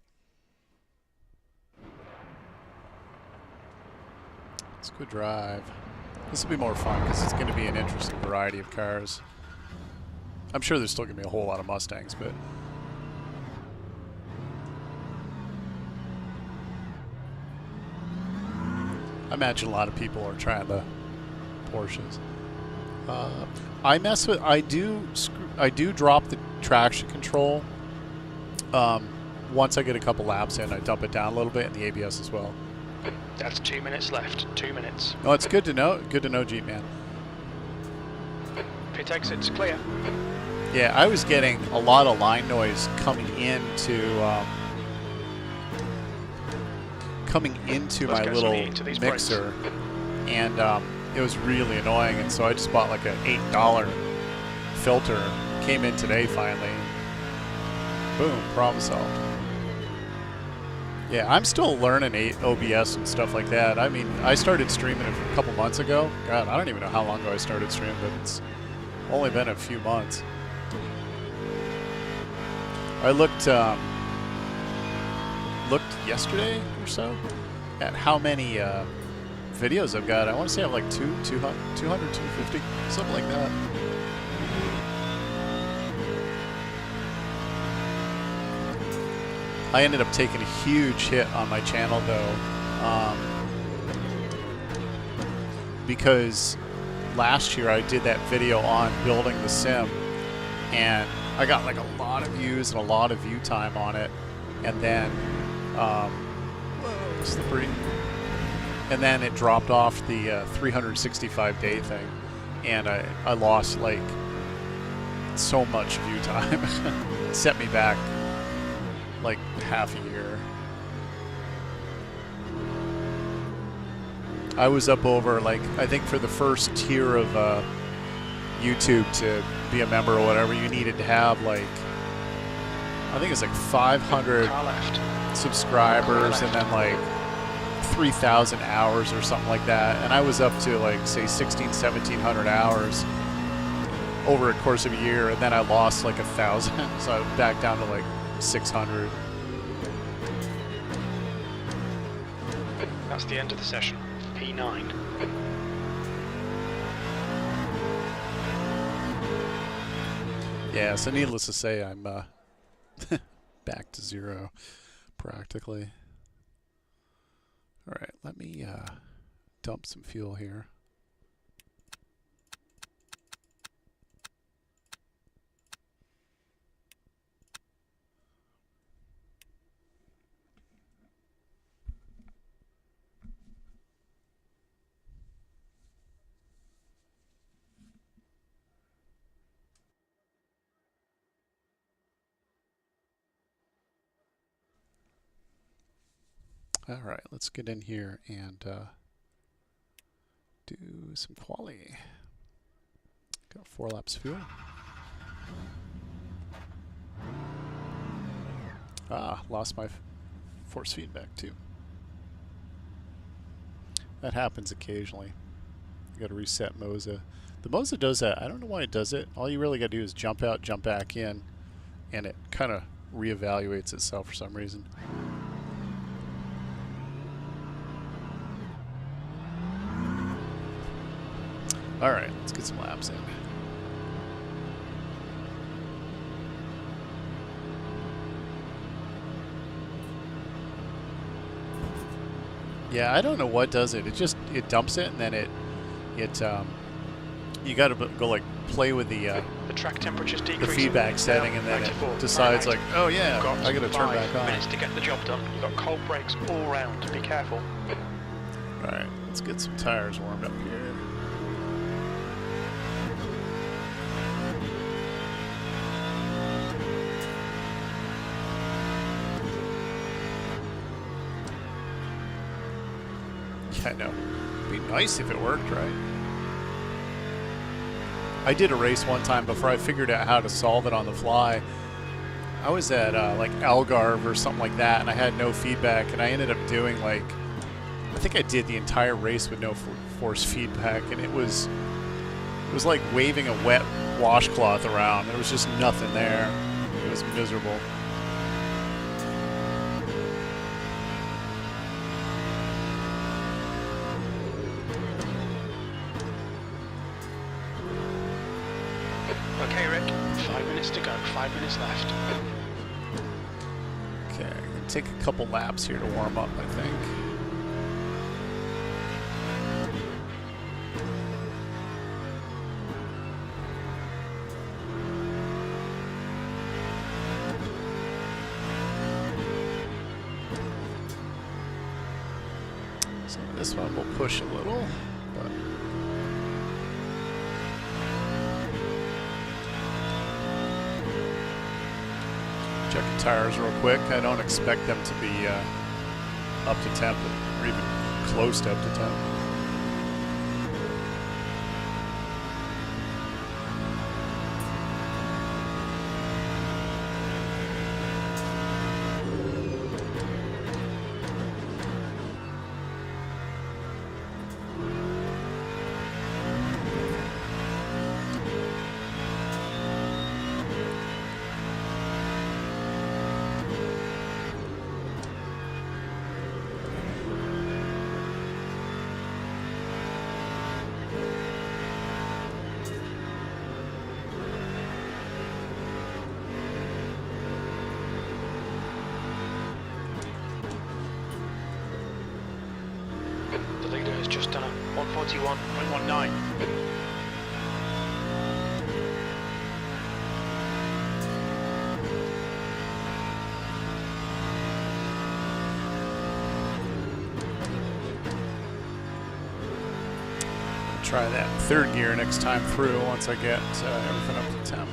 Let's go drive. This will be more fun because it's going to be an interesting variety of cars. I'm sure there's still going to be a whole lot of Mustangs, but I imagine a lot of people are trying the Porsches. I do drop the traction control once I get a couple laps in. I dump it down a little bit, and the ABS as well. That's 2 minutes left. 2 minutes. No, it's good to know. Good to know, Jeep Man. Pit exit's clear. Yeah, I was getting a lot of line noise coming into my little mixer, and it was really annoying. And so I just bought like an $8 filter. Came in today finally. Boom, problem solved. Yeah, I'm still learning OBS and stuff like that. I mean, I started streaming a couple months ago. God, I don't even know how long ago I started streaming, but it's only been a few months. I looked yesterday or so at how many videos I've got. I want to say I have like 200, 250, something like that. I ended up taking a huge hit on my channel though, because last year I did that video on building the sim, and I got like a lot of views and a lot of view time on it, and then whoa, slippery. And then it dropped off the 365-day thing, and I lost like so much view time. It set me back like half a year. I was up over like, I think for the first tier of YouTube to be a member or whatever, you needed to have like, I think it's like 500 subscribers and then like 3,000 hours or something like that. And I was up to like, say 1,700 hours over a course of a year, and then I lost like 1,000. So I was back down to like 600. That's the end of the session. P9. Yeah, so needless to say, I'm back to 0 practically. All right, let me dump some fuel here. All right, let's get in here and do some quali. Got 4 laps of fuel. Ah, lost my force feedback too. That happens occasionally. You got to reset MOZA. The MOZA does that. I don't know why it does it. All you really got to do is jump out, jump back in, and it kind of reevaluates itself for some reason. All right, let's get some laps in. Yeah, I don't know what does it. It dumps it, and then you got to go like play with the track temperature's decreasing. The feedback setting, and then it decides like, oh yeah, I got to turn back on. 5 minutes to get the job done. You've got cold brakes all round. Be careful. All right, Let's get some tires warmed up here. Yeah, I know. It'd be nice if it worked, right? I did a race one time before I figured out how to solve it on the fly. I was at like Algarve or something like that, and I had no feedback, and I ended up doing like, I think I did the entire race with no force feedback, and it was like waving a wet washcloth around. There was just nothing there. It was miserable. Okay, Rick, 5 minutes to go, 5 minutes left. Okay, I'm gonna take a couple laps here to warm up, I think. So this one will push a little, but checking tires real quick. I don't expect them to be up to temp or even close to up to temp. The leader has just done a 141.19. Try that in third gear next time through once I get everything up to temp.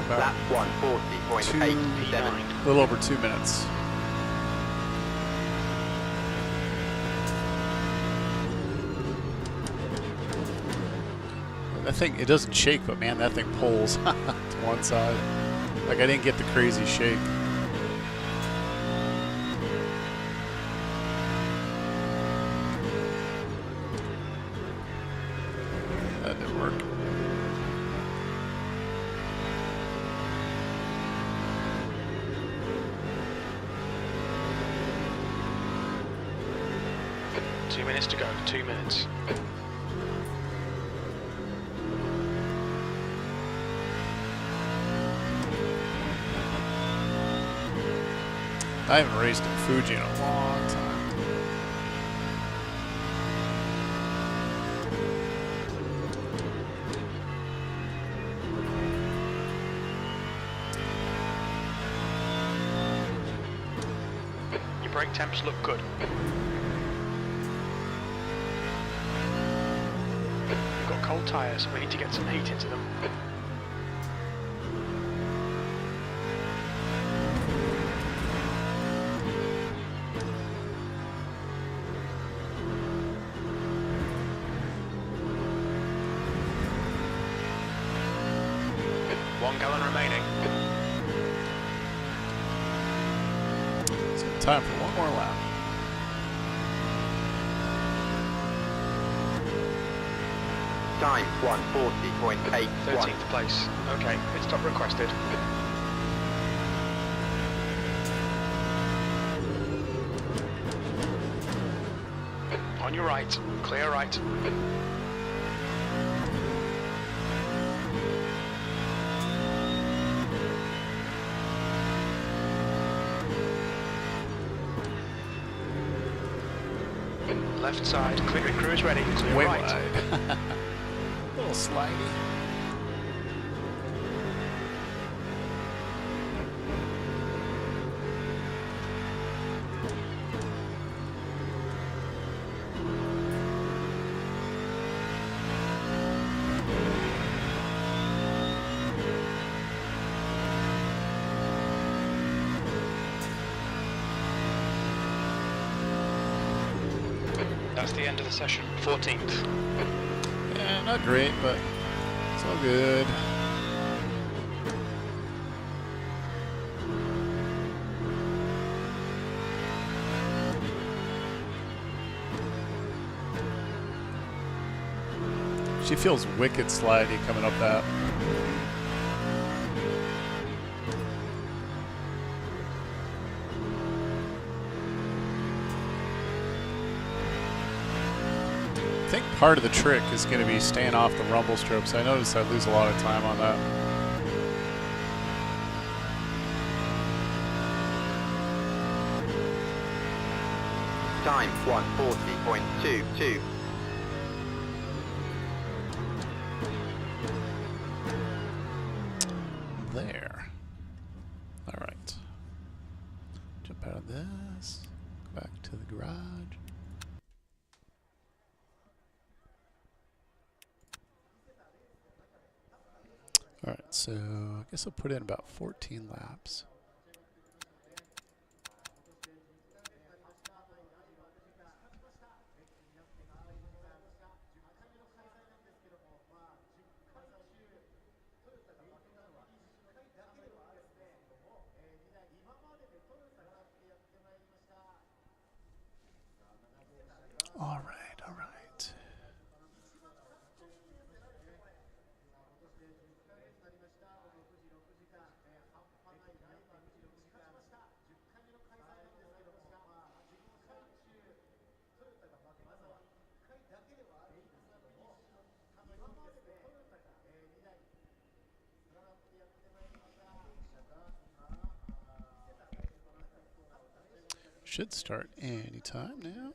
Lap 140.87. A little over 2 minutes. That thing, it doesn't shake, but man, that thing pulls to one side. Like I didn't get the crazy shake. That didn't work. Two minutes to go, 2 minutes. I haven't raced in Fuji in a long time. Your brake temps look good. We've got cold tyres, we need to get some heat into them. One gallon remaining. So time for one more lap. Time 140.81. 13th place. Okay, pit stop requested. your right. Clear right. Left side, clear, crew is ready, clear Way right. wide. Little slidey. That's the end of the session, 14th. Yeah, not great, but it's all good. She feels wicked slidey coming up that. I think part of the trick is going to be staying off the rumble strips. I notice I lose a lot of time on that. Time 1:40.22. There. All right. Jump out of this. Go back to the garage. All right, so I guess I'll put in about 14 laps. All right, all right. Should start anytime now.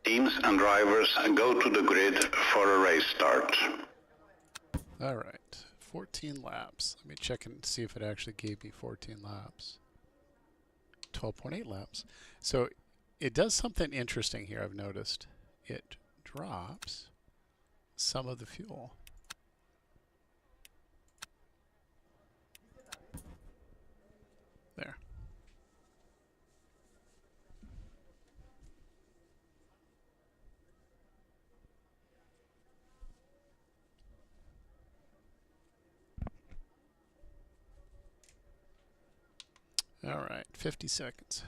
Teams and drivers go to the grid for a race start. All right, 14 laps. Let me check and see if it actually gave me 14 laps. 12.8 laps. So it does something interesting here, I've noticed. It drops some of the fuel. There. All right, 50 seconds.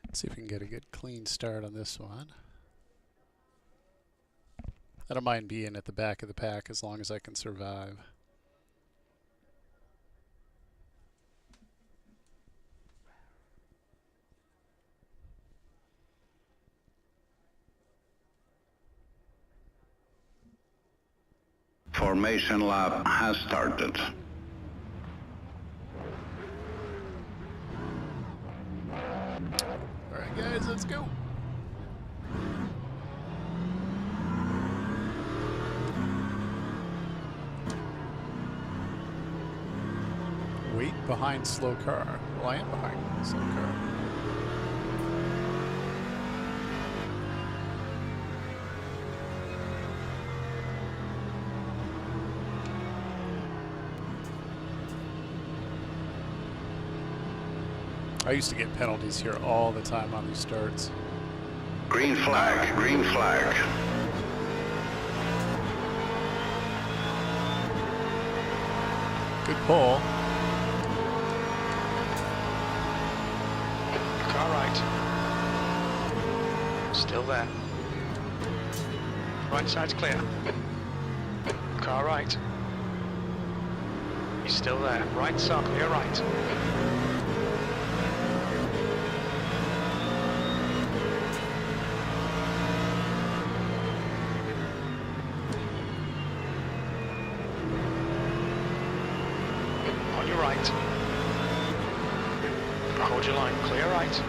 Let's see if we can get a good clean start on this one. I don't mind being at the back of the pack as long as I can survive. Formation lap has started. All right, guys, let's go. Wait behind slow car. Well, I am behind slow car. I used to get penalties here all the time on these starts. Green flag, green flag. Good pull. Car right. Still there. Right side's clear. Car right. He's still there. Right side, clear right. On your right. Hold your line, clear right.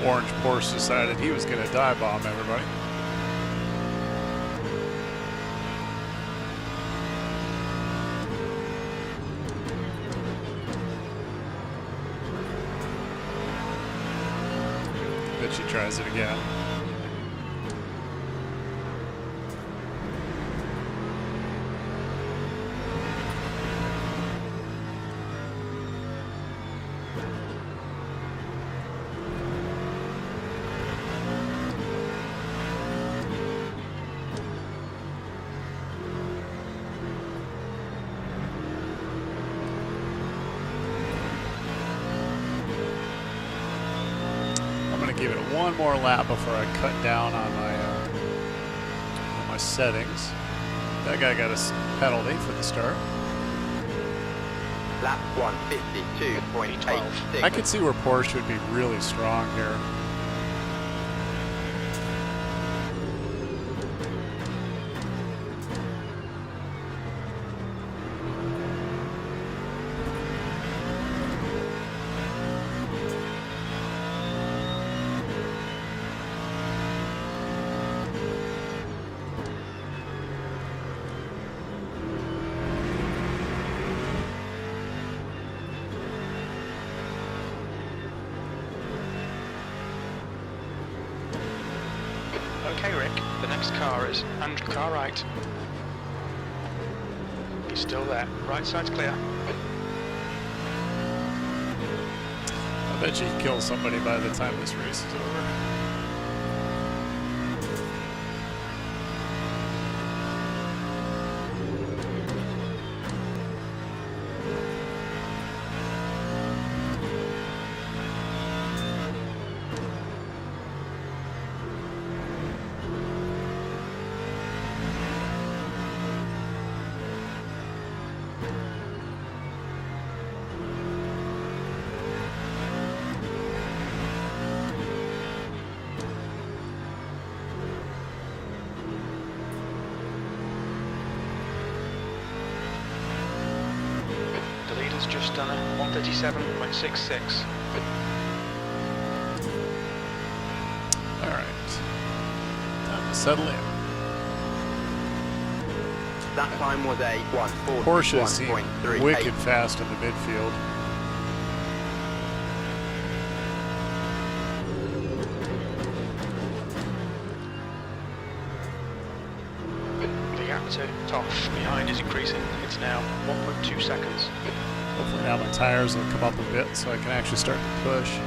Orange Porsche decided he was going to dive bomb everybody. Bet she tries it again. Give it one more lap before I cut down on my settings. That guy got a penalty for the start. Lap 152.86. I could see where Porsche would be really strong here. Okay, Rick, the next car is Andrew, car right. He's still there. Right side's clear. I bet you he kills somebody by the time this race is over. Just done a 137.66. All right, time to settle in. That time was a Porsche seemed 141.38. wicked fast in the midfield. The gap to top behind is increasing. It's now 1.2 seconds. Hopefully now my tires will come up a bit so I can actually start to push.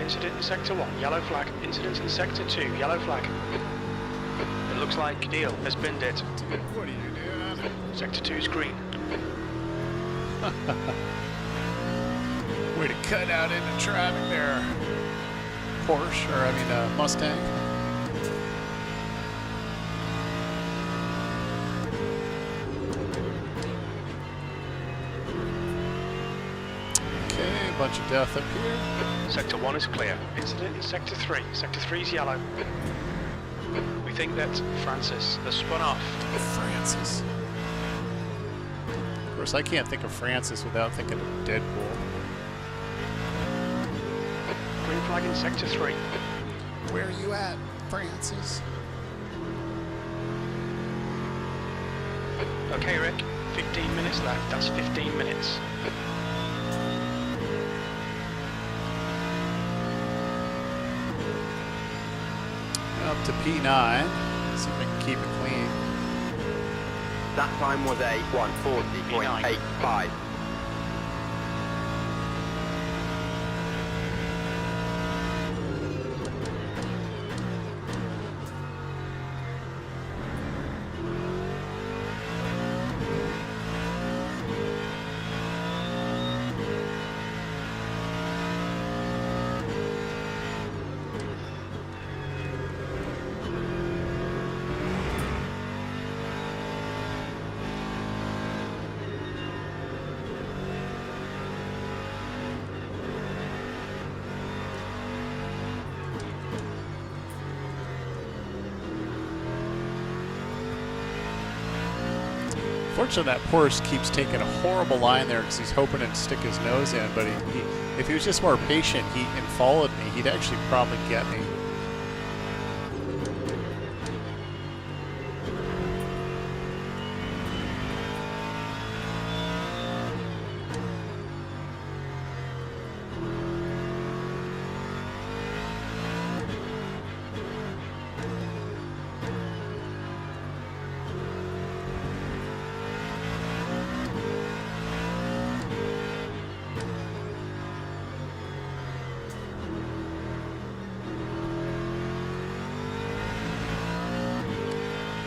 Incident in Sector 1, yellow flag. Incident in Sector 2, yellow flag. It looks like Deal has binned it. Dude, what are you doing? Sector 2 is green. Way to cut out into traffic there. Porsche, or I mean Mustang. Okay, a bunch of death up here. Sector 1 is clear. Incident in Sector 3. Sector 3 is yellow. We think that Francis has spun off. Francis. Of course, I can't think of Francis without thinking of Deadpool. Green flag in Sector 3. Where are you at, Francis? Okay, Rick. 15 minutes left. That's 15 minutes. up to P9. See if we can keep it clean. That time was a 140.85. Fortunately, that Porsche keeps taking a horrible line there because he's hoping to stick his nose in, but if he was just more patient and followed me, he'd actually probably get me.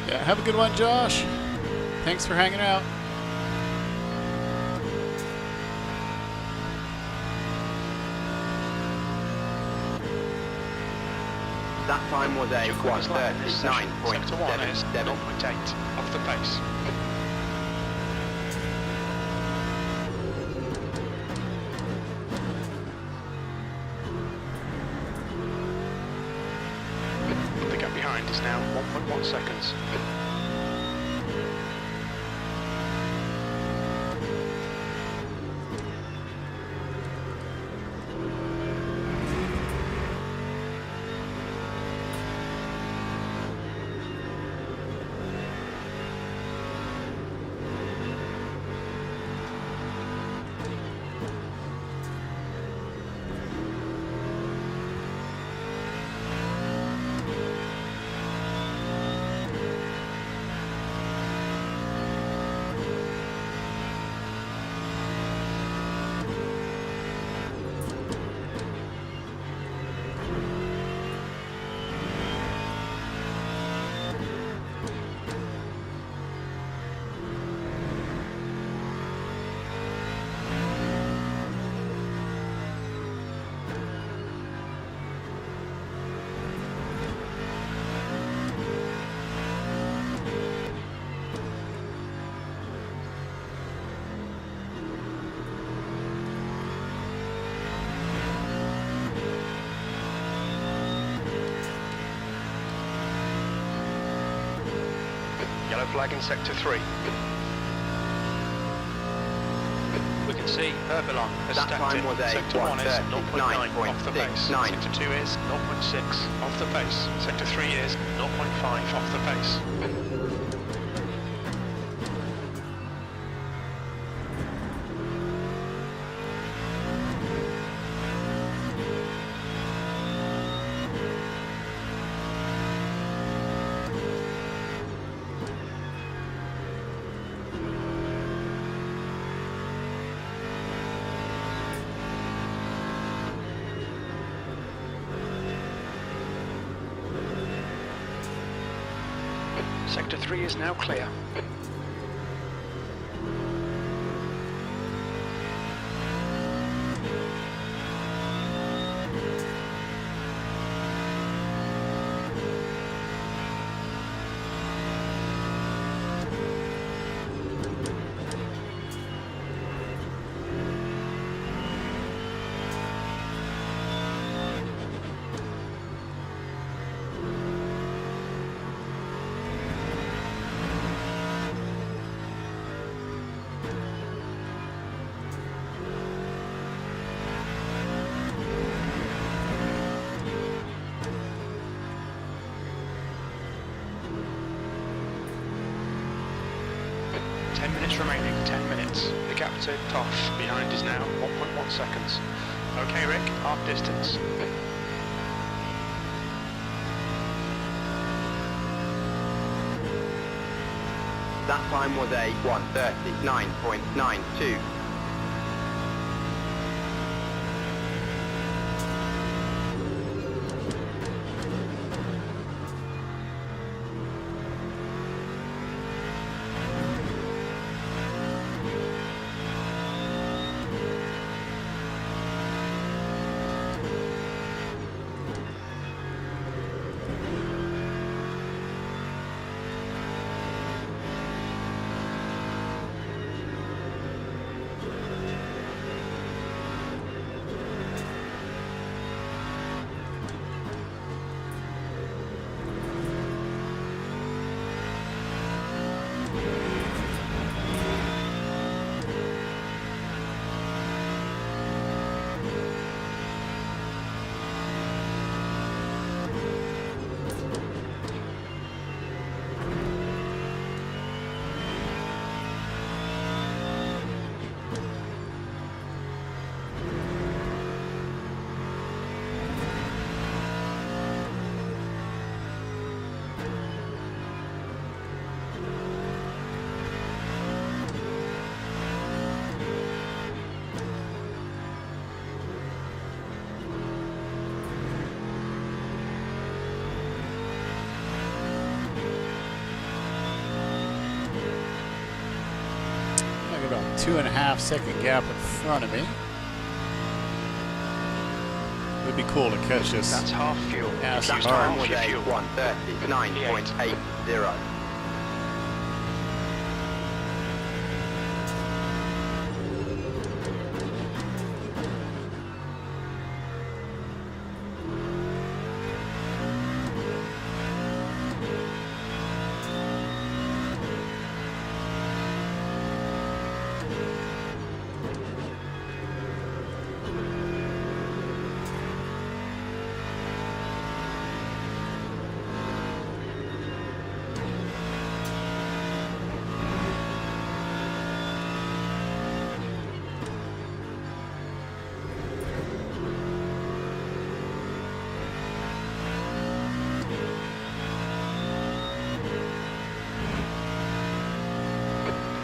Yeah, have a good one, Josh. Thanks for hanging out. That time was a Your quickest lap in this session, sector 1 is 139.77. 0.8 off the pace. The gap behind is now 1.1 seconds. Yellow flag in sector 3. We can see Urbalon has That stacked time in. was a Sector 1 is 0.9 off the pace. 1:39.69. Sector 2 is 0.6 off the pace. Sector 3 is 0.5 off the pace. Sector 3 is now clear. Remaining 10 minutes. The gap to Toff behind is now 1.1 seconds. Okay, Rick, half distance. That time was a 1:39.92. About 2.5 second gap in front of me. Would be cool to catch this. That's half fuel. Yeah, Use some time bar. off your fuel. 1:39.80.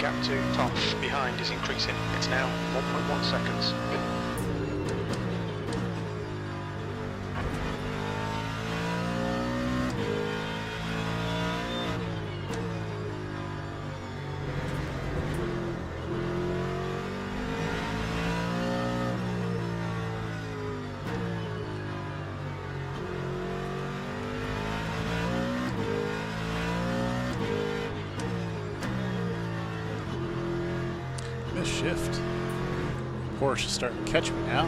Gap to top behind is increasing. It's now 1.1 seconds. Shift. Porsche is starting to catch me now.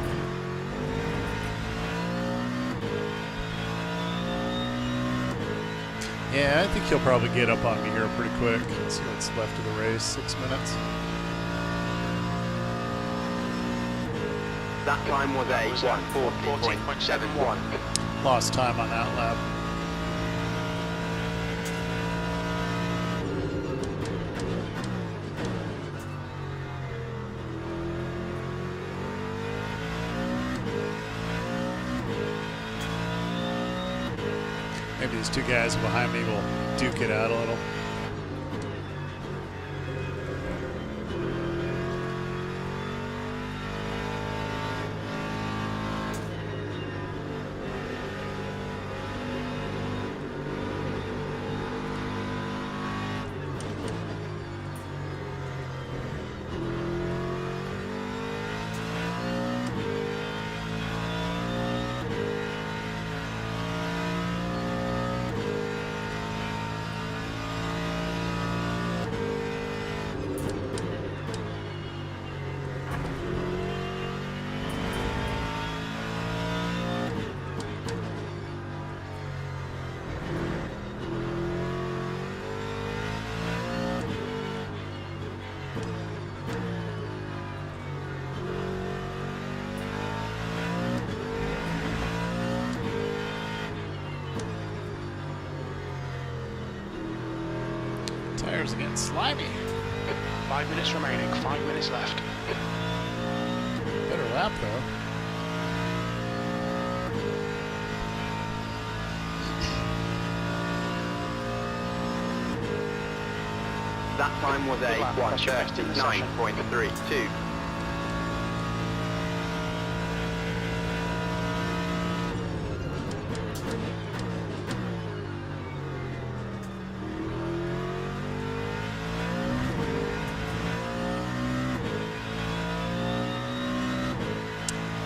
Yeah, I think he'll probably get up on me here pretty quick. Let's see what's left of the race. 6 minutes. That time was a 1:40.71. Lost time on that lap. Maybe these two guys behind me will duke it out a little. Tires are getting slimy. 5 minutes remaining, 5 minutes left. Better lap though. That time was a Good lap, that's your best in the session. 1:39.32.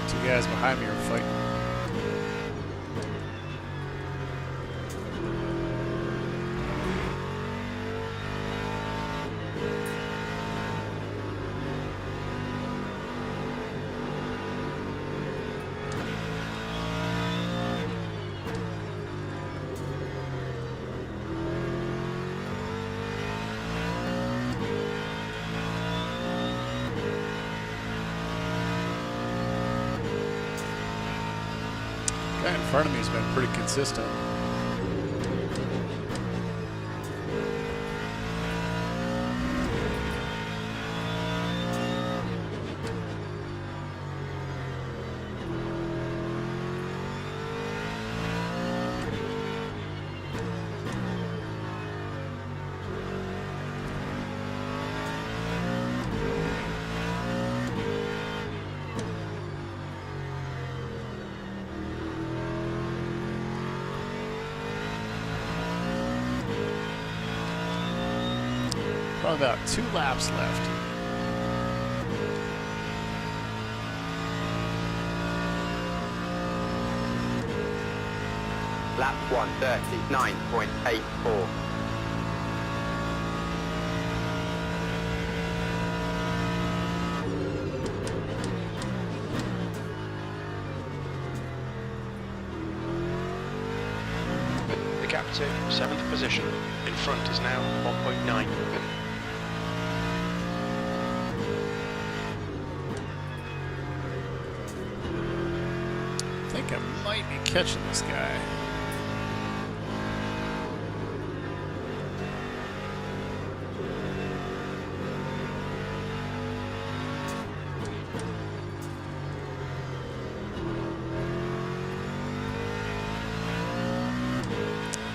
Two guys behind me are fighting. Guy in front of me has been pretty consistent. Probably about 2 laps left. Lap 1:39.84. The gap to 7th position. In front is now 1.9. I think I might be catching this guy.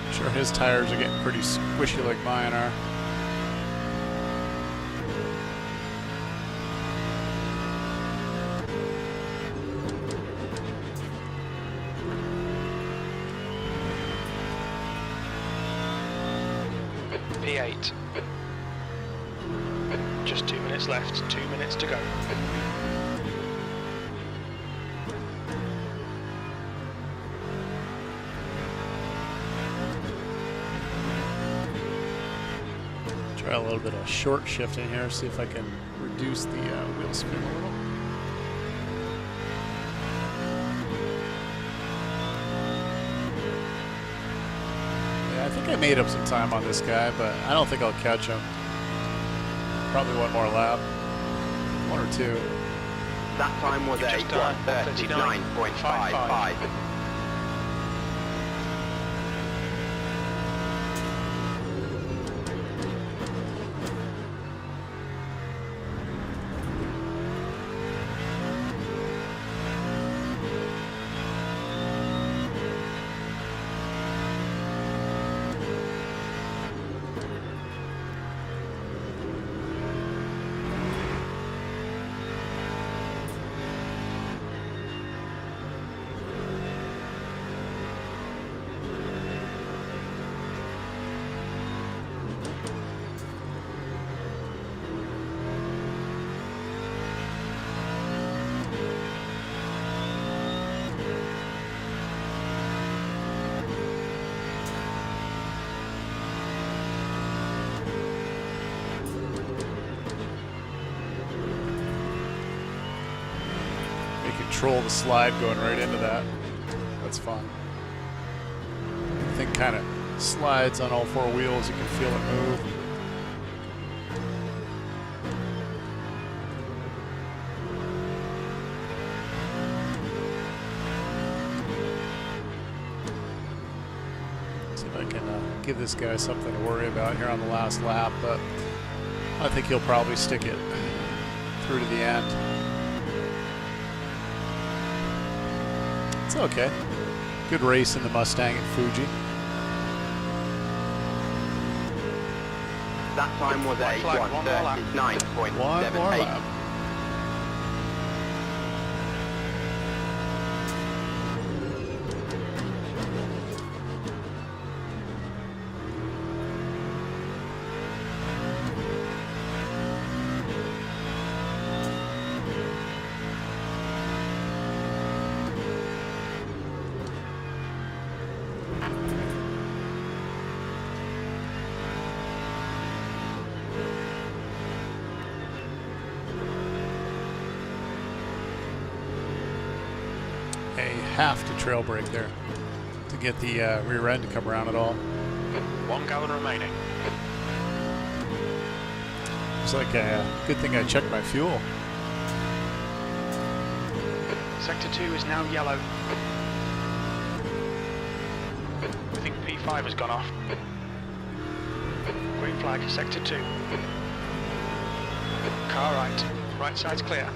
I'm sure his tires are getting pretty squishy like mine are. P8. Just 2 minutes left, 2 minutes to go. Try a little bit of short shift in here, see if I can reduce the wheel spin a little. Yeah, I think I made up some time on this guy, but I don't think I'll catch him. Probably one more lap. 1 or 2. That time was You've a just done 1:39.55. Control the slide going right into that. That's fun. The thing kind of slides on all 4 wheels. You can feel it move. See if I can give this guy something to worry about here on the last lap, but I think he'll probably stick it through to the end. It's okay. Good race in the Mustang at Fuji. That time was White a flag, one more lap. 1 more 1:39.78. lap. Have to trail brake there to get the rear end to come around at all. 1 gallon remaining. It's like a good thing I checked my fuel. Sector 2 is now yellow. I think P5 has gone off. Green flag, sector 2. Car right. Right side's clear.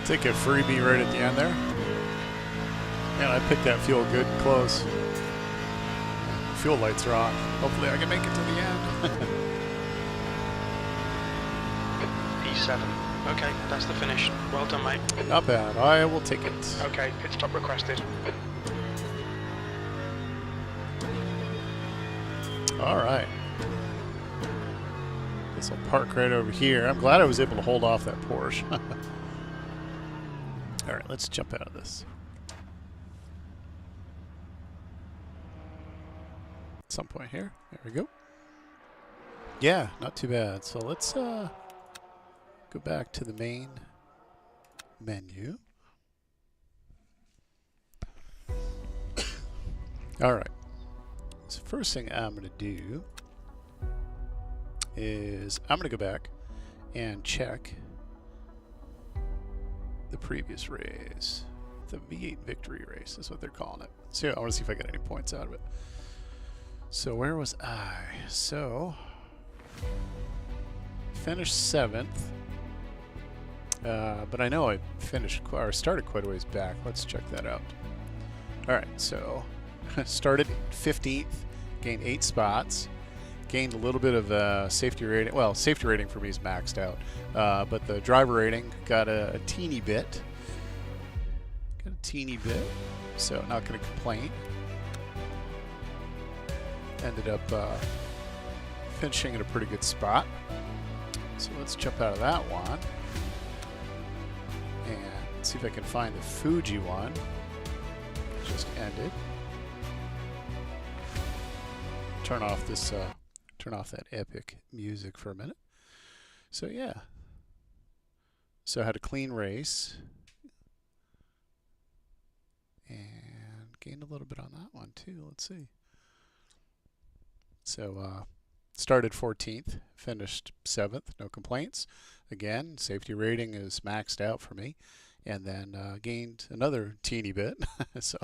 Take a freebie right at the end there. Man, I picked that fuel good and close. Fuel lights are on. Hopefully I can make it to the end. P7. Okay, that's the finish. Well done, mate. Not bad. I will take it. Okay, pit stop requested. All right. Guess I'll park right over here. I'm glad I was able to hold off that Porsche. All right, let's jump out of this. At some point here. There we go. Yeah, not too bad. So let's go back to the main menu. All right. So first thing I'm going to do is I'm going to go back and check the previous race. The V8 victory race is what they're calling it. So I want to see if I get any points out of it. So where was I? So finished 7th. But I know I finished or started quite a ways back. Let's check that out. All right, so started 15th, gained 8 spots, gained a little bit of safety rating. Well, safety rating for me is maxed out, but the driver rating got a teeny bit. Got a teeny bit, so not going to complain. Ended up finishing at a pretty good spot. So let's jump out of that one and see if I can find the Fuji one. Just ended. Turn off this. Turn off that epic music for a minute. So yeah. So I had a clean race and gained a little bit on that one too. Let's see. So started 14th, finished 7th, no complaints. Again, safety rating is maxed out for me, and then gained another teeny bit. So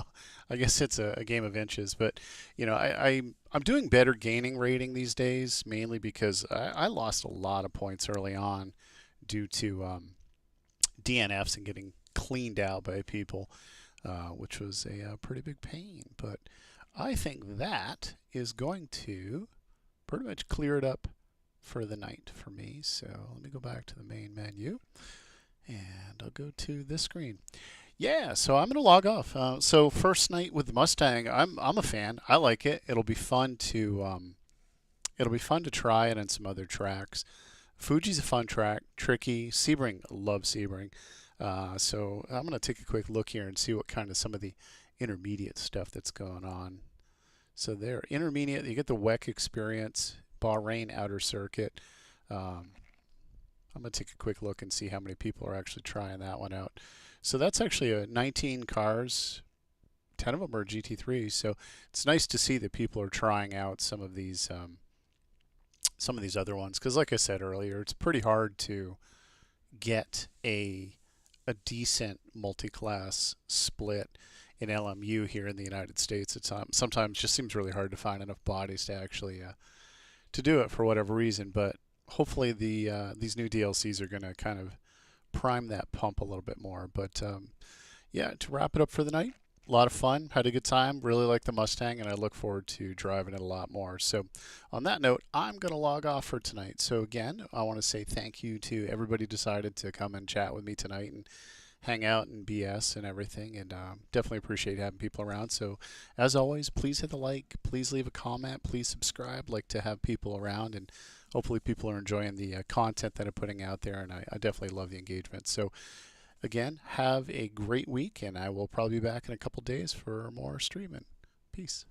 I guess it's a game of inches, but you know, I'm doing better gaining rating these days, mainly because I lost a lot of points early on due to DNFs and getting cleaned out by people, which was a pretty big pain. But I think that is going to pretty much clear it up for the night for me. So let me go back to the main menu and I'll go to this screen. Yeah, so I'm going to log off. So first night with the Mustang, I'm a fan. I like it. It'll be fun to try it on some other tracks. Fuji's a fun track, tricky. Sebring, love Sebring. So I'm going to take a quick look here and see what kind of some of the intermediate stuff that's going on. So there, intermediate, you get the WEC experience, Bahrain outer circuit. I'm going to take a quick look and see how many people are actually trying that one out. So that's actually 19 cars, 10 of them are GT3. So it's nice to see that people are trying out some of these other ones. Because like I said earlier, it's pretty hard to get a a decent multi-class split in LMU here in the United States. It's sometimes just seems really hard to find enough bodies to actually to do it for whatever reason. But hopefully these new DLCs are going to kind of prime that pump a little bit more. But yeah, to wrap it up for the night, a lot of fun, had a good time, really like the Mustang, and I look forward to driving it a lot more. So on that note, I'm going to log off for tonight. So again, I want to say thank you to everybody who decided to come and chat with me tonight and hang out and BS and everything, and definitely appreciate having people around. So as always, please hit the like, please leave a comment, please subscribe. Like to have people around, and hopefully people are enjoying the content that I'm putting out there, and I definitely love the engagement. So again, have a great week, and I will probably be back in a couple days for more streaming. Peace.